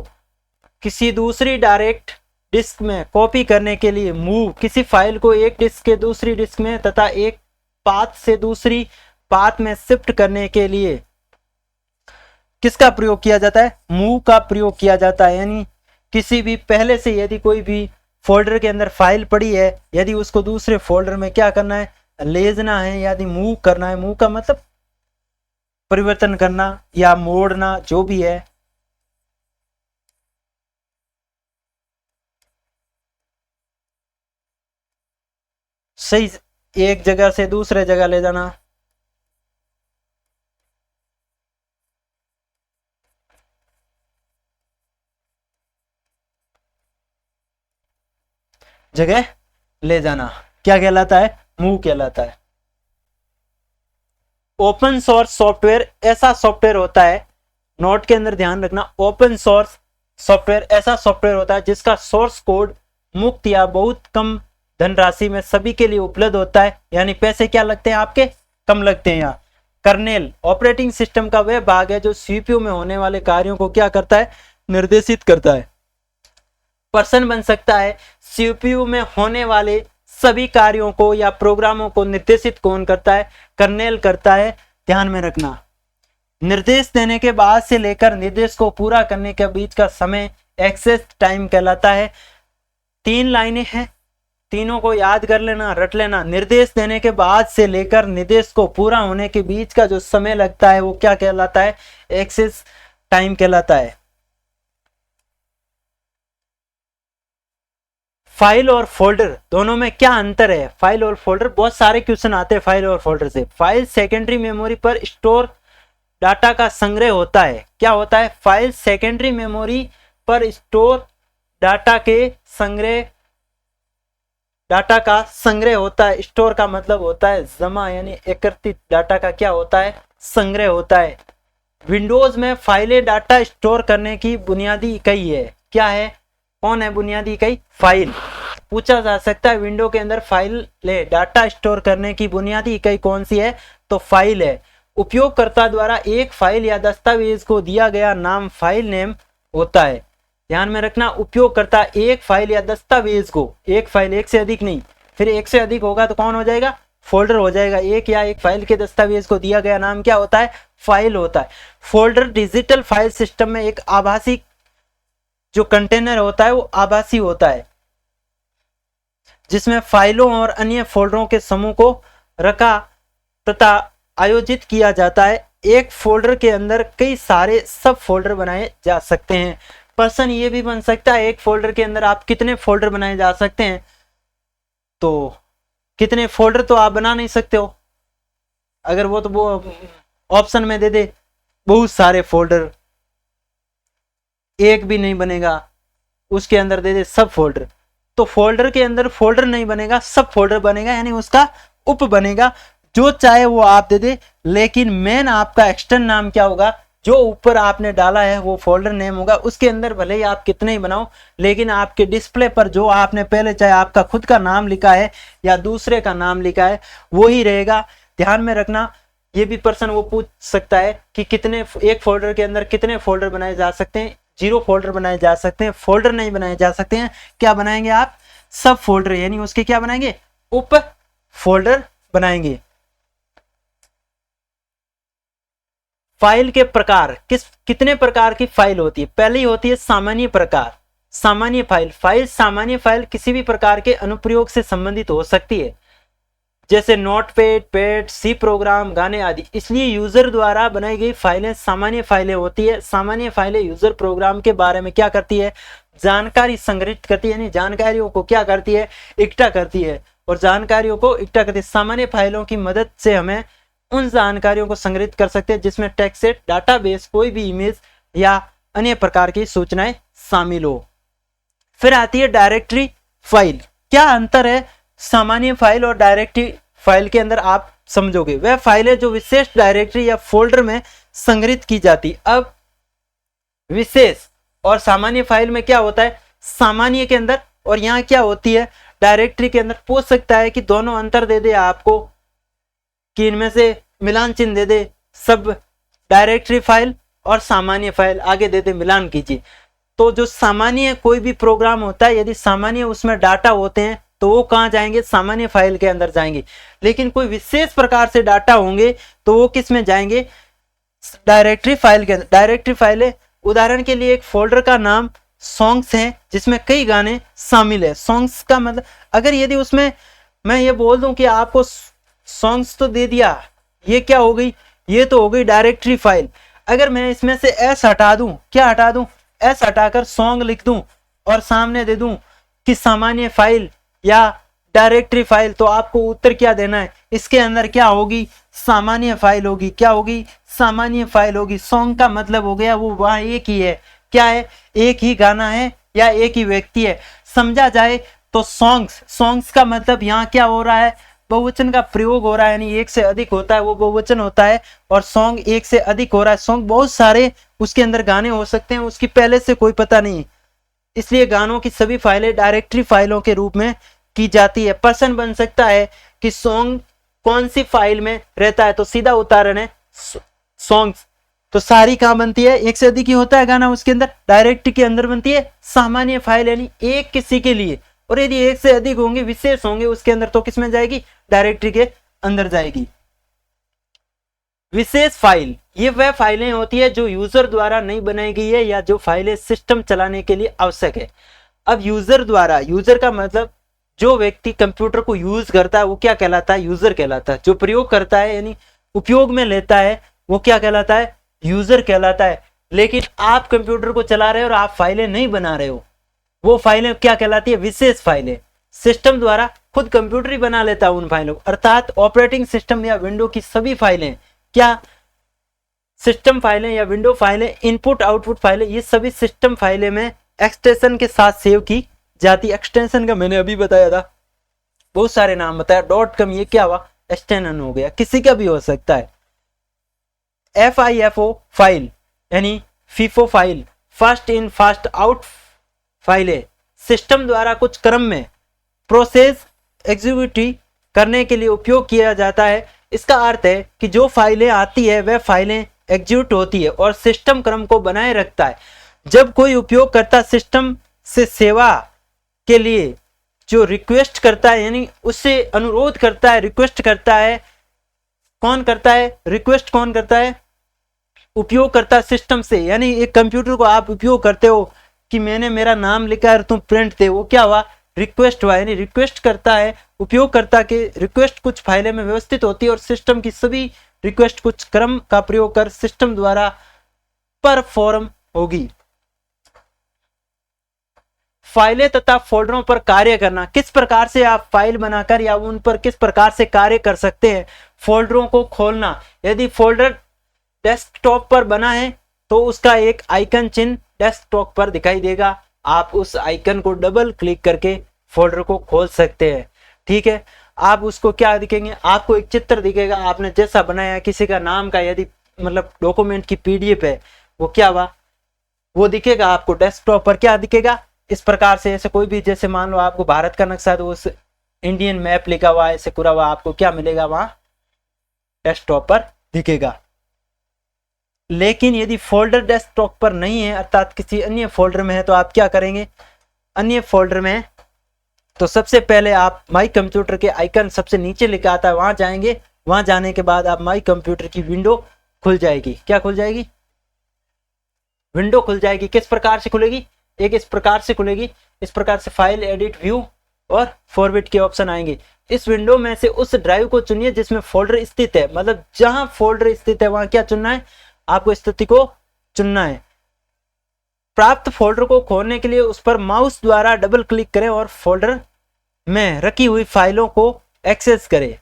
किसी दूसरी डायरेक्ट डिस्क में कॉपी करने के लिए। मूव किसी फाइल को एक डिस्क के दूसरी डिस्क में तथा एक पाथ से दूसरी पाथ में शिफ्ट करने के लिए किसका प्रयोग किया जाता है, मूव का प्रयोग किया जाता है। यानी किसी भी पहले से यदि कोई भी फोल्डर के अंदर फाइल पड़ी है, यदि उसको दूसरे फोल्डर में क्या करना है, लेजना है, यदि मूव करना है। मूव का मतलब परिवर्तन करना या मोड़ना, जो भी है। सही एक जगह से दूसरे जगह ले जाना। जगह ले जाना क्या कहलाता है, मूव कहलाता है। ओपन सोर्स सॉफ्टवेयर ऐसा सॉफ्टवेयर होता है, नोट के अंदर ध्यान रखना, ओपन सोर्स सॉफ्टवेयर ऐसा सॉफ्टवेयर होता है जिसका सोर्स कोड मुक्त या बहुत कम धनराशि में सभी के लिए उपलब्ध होता है। यानी पैसे क्या लगते हैं आपके, कम लगते हैं। यहाँ कर्नेल ऑपरेटिंग सिस्टम का वह भाग है जो सीपीयू में होने वाले कार्यों को क्या करता है, निर्देशित करता है। पर्सन बन सकता है, सीपीयू में होने वाले सभी कार्यों को या प्रोग्रामों को निर्देशित कौन करता है, कर्नेल करता है। ध्यान में रखना, निर्देश देने के बाद से लेकर निर्देश को पूरा करने के बीच का समय एक्सेस टाइम कहलाता है। 3 लाइनें हैं, तीनों को याद कर लेना, रट लेना। निर्देश देने के बाद से लेकर निर्देश को पूरा होने के बीच का जो समय लगता है वो क्या कहलाता है, एक्सेस टाइम कहलाता है। फाइल और फोल्डर दोनों में क्या अंतर है, फाइल और फोल्डर, बहुत सारे क्वेश्चन आते हैं फाइल और फोल्डर से। फाइल सेकेंडरी मेमोरी पर स्टोर डाटा का संग्रह होता है। क्या होता है, फाइल सेकेंडरी मेमोरी पर स्टोर डाटा का संग्रह होता है। स्टोर का मतलब होता है जमा, यानी एकत्रित डाटा का क्या होता है, संग्रह होता है। विंडोज में फाइलें डाटा स्टोर करने की बुनियादी इकाई है। क्या है, कौन है बुनियादी इकाई, फाइल। पूछा जा सकता है विंडो के अंदर फाइल ले डाटा स्टोर करने की बुनियादी इकाई कौन सी है, तो फाइल है। उपयोगकर्ता द्वारा एक फाइल या दस्तावेज को दिया गया नाम फाइल नेम होता है। ध्यान में रखना, उपयोगकर्ता एक फाइल या दस्तावेज को, एक फाइल, एक से अधिक नहीं, फिर एक से अधिक होगा तो कौन हो जाएगा, फोल्डर हो जाएगा। एक या एक फाइल के दस्तावेज को दिया गया नाम क्या होता है, फाइल होता है। फोल्डर डिजिटल फाइल सिस्टम में एक आभासी जो कंटेनर होता है वो आभासी होता है, जिसमें फाइलों और अन्य फोल्डरों के समूह को रखा तथा आयोजित किया जाता है। एक फोल्डर के अंदर कई सारे सब फोल्डर बनाए जा सकते हैं। पर्सन ये भी बन सकता है, एक फोल्डर के अंदर आप कितने फोल्डर बनाए जा सकते हैं, तो कितने फोल्डर तो आप बना नहीं सकते हो, अगर वो तो वो ऑप्शन में दे दे बहुत सारे फोल्डर, एक भी नहीं बनेगा, उसके अंदर दे दे सब फोल्डर, तो फोल्डर के अंदर फोल्डर नहीं बनेगा, सब फोल्डर बनेगा, यानी उसका उप बनेगा, जो चाहे वो आप दे दे, लेकिन मेन आपका एक्सटर्न नाम क्या होगा, जो ऊपर आपने डाला है वो फोल्डर नेम होगा, उसके अंदर भले ही आप कितने ही बनाओ, लेकिन आपके डिस्प्ले पर जो आपने पहले चाहे आपका खुद का नाम लिखा है या दूसरे का नाम लिखा है वो ही रहेगा। ध्यान में रखना, ये भी पर्सन वो पूछ सकता है कि कितने, एक फोल्डर के अंदर कितने फोल्डर बनाए जा सकते हैं, 0 फोल्डर बनाए जा सकते हैं, फोल्डर नहीं बनाए जा सकते हैं, क्या बनाएंगे आप, सब फोल्डर, यानी उसके क्या बनाएंगे, उप फोल्डर बनाएंगे। फाइल के प्रकार, कितने प्रकार की फाइल होती है, पहली होती है सामान्य प्रकार, सामान्य फाइल सामान्य फाइल किसी भी प्रकार के अनुप्रयोग से संबंधित हो सकती है, जैसे नोटपैड, पैड, सी प्रोग्राम, गाने आदि, इसलिए यूजर द्वारा बनाई गई फाइलें सामान्य फाइलें होती है। सामान्य फाइलें यूजर प्रोग्राम के बारे में क्या करती है, जानकारी संग्रहित करती है, यानी जानकारियों को क्या करती है, इकट्ठा करती है, और जानकारियों को इकट्ठा करती है। सामान्य फाइलों की मदद से हमें उन जानकारियों को संग्रहित कर सकते हैं जिसमें टेक्स्ट, डाटाबेस, कोई भी इमेज या अन्य प्रकार की सूचनाएं शामिल हो। फिर आती है डायरेक्टरी फाइल। क्या अंतर है सामान्य फाइल और डायरेक्टरी फाइल के अंदर, आप समझोगे। वह फाइल है जो विशेष डायरेक्टरी या फोल्डर में संग्रहित की जाती। अब विशेष और सामान्य फाइल में क्या होता है, सामान्य के अंदर और यहाँ क्या होती है डायरेक्टरी के अंदर। पूछ सकता है कि दोनों अंतर दे दे आपको, कि इनमें से मिलान चिन्ह दे दे, सब डायरेक्टरी फाइल और सामान्य फाइल आगे दे दे, मिलान कीजिए। तो जो सामान्य कोई भी प्रोग्राम होता है, यदि सामान्य उसमें डाटा होते हैं तो वो कहाँ जाएंगे, सामान्य फाइल के अंदर जाएंगे। लेकिन कोई विशेष प्रकार से डाटा होंगे तो वो किस में जाएंगे, डायरेक्टरी फाइल के अंदर। डायरेक्टरी फाइल है, उदाहरण के लिए एक फोल्डर का नाम सॉन्ग्स है जिसमें कई गाने शामिल है। सॉन्ग्स का मतलब, अगर यदि उसमें मैं ये बोल दूं कि आपको सॉन्ग्स तो दे दिया, ये क्या हो गई, ये तो हो गई डायरेक्टरी फाइल। अगर मैं इसमें से एस हटा दूं, क्या हटा दूं, एस हटाकर सॉन्ग लिख दूं और सामने दे दूं कि सामान्य फाइल या डायरेक्टरी फाइल, तो आपको उत्तर क्या देना है, इसके अंदर क्या होगी, सामान्य फाइल होगी। क्या होगी, सामान्य फाइल होगी। सॉन्ग का मतलब हो गया वो वहां एक ही है, क्या है, एक ही गाना है या एक ही व्यक्ति है। समझा जाए तो सॉन्ग्स का मतलब यहाँ क्या हो रहा है, बहुवचन का प्रयोग हो रहा है, यानी एक से अधिक होता है वो बहुवचन होता है, और सॉन्ग एक से अधिक हो रहा है। सॉन्ग बहुत सारे उसके अंदर गाने हो सकते हैं, उसकी पहले से कोई पता नहीं, इसलिए गानों की सभी फाइलें डायरेक्टरी फाइलों के रूप में की जाती है। प्रश्न बन सकता है कि सॉन्ग कौन सी फाइल में रहता है, तो सीधा उदाहरण है सॉन्ग्स। तो सारी कहां बनती है, एक से अधिक ही होता है गाना उसके अंदर, डायरेक्टरी के अंदर बनती है सामान्य फाइल, यानी एक किसी के लिए। और यदि एक से अधिक होंगे, विशेष होंगे उसके अंदर, तो किसमें जाएगी, डायरेक्टरी के अंदर जाएगी। विशेष फाइल, ये वह फाइलें होती है जो यूजर द्वारा नहीं बनाई गई है या जो फाइलें सिस्टम चलाने के लिए आवश्यक है। अब यूजर द्वारा, यूजर का मतलब जो व्यक्ति कंप्यूटर को यूज करता है वो क्या कहलाता है, यूजर कहलाता है। जो प्रयोग करता है यानी उपयोग में लेता है वो क्या कहलाता है, यूजर कहलाता है। लेकिन आप कंप्यूटर को चला रहे हो और आप फाइलें नहीं बना रहे हो, वो फाइलें क्या कहलाती है, विशेष फाइलें। सिस्टम द्वारा खुद कंप्यूटर ही बना लेता है उन फाइलों, अर्थात ऑपरेटिंग सिस्टम या विंडो की सभी फाइलें, क्या सिस्टम फाइलें या विंडो फाइलें, इनपुट आउटपुट फाइलें, ये सभी सिस्टम फाइलें में एक्सटेंशन के साथ सेव की जाती। एक्सटेंशन का मैंने अभी बताया था, बहुत सारे नाम बताया, .com ये क्या हुआ, एक्सटेंशन हो गया, किसी का भी हो सकता है। FIFO फाइल यानी FIFO file, fast in fast out फाइलें, सिस्टम द्वारा कुछ क्रम में प्रोसेस एग्जीक्यूट करने के लिए उपयोग किया जाता है। इसका अर्थ है कि जो फाइलें आती है वह फाइलें एग्जीक्यूट होती है और सिस्टम क्रम को बनाए रखता है। जब कोई उपयोगकर्ता सिस्टम से सेवा के लिए जो रिक्वेस्ट करता है, यानी उससे अनुरोध करता है, रिक्वेस्ट करता है, कौन करता है, रिक्वेस्ट कौन करता है, उपयोग करता सिस्टम से। यानी एक कंप्यूटर को आप उपयोग करते हो कि मैंने मेरा नाम लिखा है तुम प्रिंट दे, वो क्या हुआ, रिक्वेस्ट हुआ। यानी रिक्वेस्ट करता है, उपयोगकर्ता के रिक्वेस्ट कुछ फाइलें में व्यवस्थित होती है और सिस्टम की सभी रिक्वेस्ट कुछ क्रम का प्रयोग कर सिस्टम द्वारा परफॉर्म होगी। फाइलें तथा फोल्डरों पर कार्य करना। किस प्रकार से आप फाइल बनाकर या उन पर किस प्रकार से कार्य कर सकते हैं। फोल्डरों को खोलना, यदि फोल्डर डेस्कटॉप पर बना है तो उसका एक आइकन चिन्ह डेस्कटॉप पर दिखाई देगा, आप उस आइकन को डबल क्लिक करके फोल्डर को खोल सकते हैं। ठीक है, आप उसको क्या दिखेंगे, आपको एक चित्र दिखेगा, आपने जैसा बनाया किसी का नाम का, यदि मतलब डॉक्यूमेंट की पीडीएफ है, वो क्या हुआ, वो दिखेगा आपको डेस्कटॉप पर। क्या दिखेगा इस प्रकार से, ऐसे कोई भी, जैसे मान लो आपको भारत का नक्शा तो उस इंडियन मैप लिखा हुआ है ऐसे पूरा हुआ, आपको क्या मिलेगा वहां डेस्कटॉप पर दिखेगा। लेकिन यदि फोल्डर डेस्कटॉप पर नहीं है, अर्थात किसी अन्य फोल्डर में है, तो आप क्या करेंगे, अन्य फोल्डर में तो सबसे पहले आप माई कंप्यूटर के आइकन सबसे नीचे लिखा आता है, वहां जाएंगे। वहां जाने के बाद आप माई कंप्यूटर की विंडो खुल जाएगी। क्या खुल जाएगी, विंडो खुल जाएगी। किस प्रकार से खुलेगी, एक इस प्रकार से खुलेगी, इस प्रकार से फाइल, एडिट, व्यू और फॉरवर्ड के ऑप्शन आएंगे। इस विंडो में से उस ड्राइव को चुनिए जिसमें फोल्डर स्थित है, मतलब जहां फोल्डर स्थित है वहां क्या चुनना है, आपको स्थिति को चुनना है। प्राप्त फोल्डर को खोलने के लिए उस पर माउस द्वारा डबल क्लिक करें और फोल्डर में रखी हुई फाइलों को एक्सेस करें।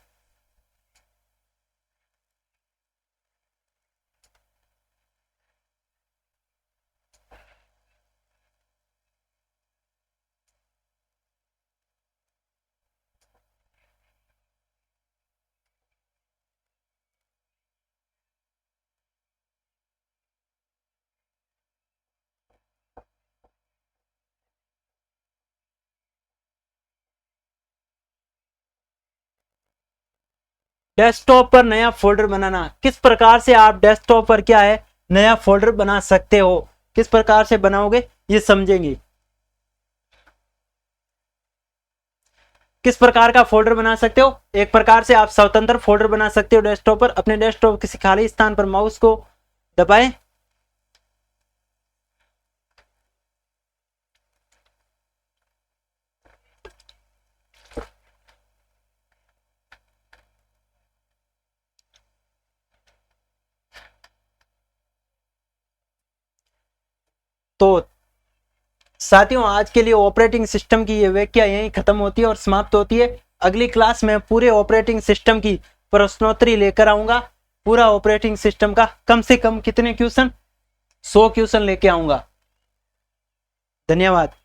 डेस्कटॉप पर नया फोल्डर बनाना, किस प्रकार से आप डेस्कटॉप पर क्या है नया फोल्डर बना सकते हो, किस प्रकार से बनाओगे ये समझेंगे। किस प्रकार का फोल्डर बना सकते हो, एक प्रकार से आप स्वतंत्र फोल्डर बना सकते हो डेस्कटॉप पर। अपने डेस्कटॉप किसी खाली स्थान पर माउस को दबाएं, तो साथियों आज के लिए ऑपरेटिंग सिस्टम की ये व्याख्या यहीं खत्म होती है और समाप्त होती है। अगली क्लास में पूरे ऑपरेटिंग सिस्टम की प्रश्नोत्तरी लेकर आऊंगा। पूरा ऑपरेटिंग सिस्टम का कम से कम कितने क्वेश्चन, 100 क्वेश्चन लेके आऊंगा। धन्यवाद।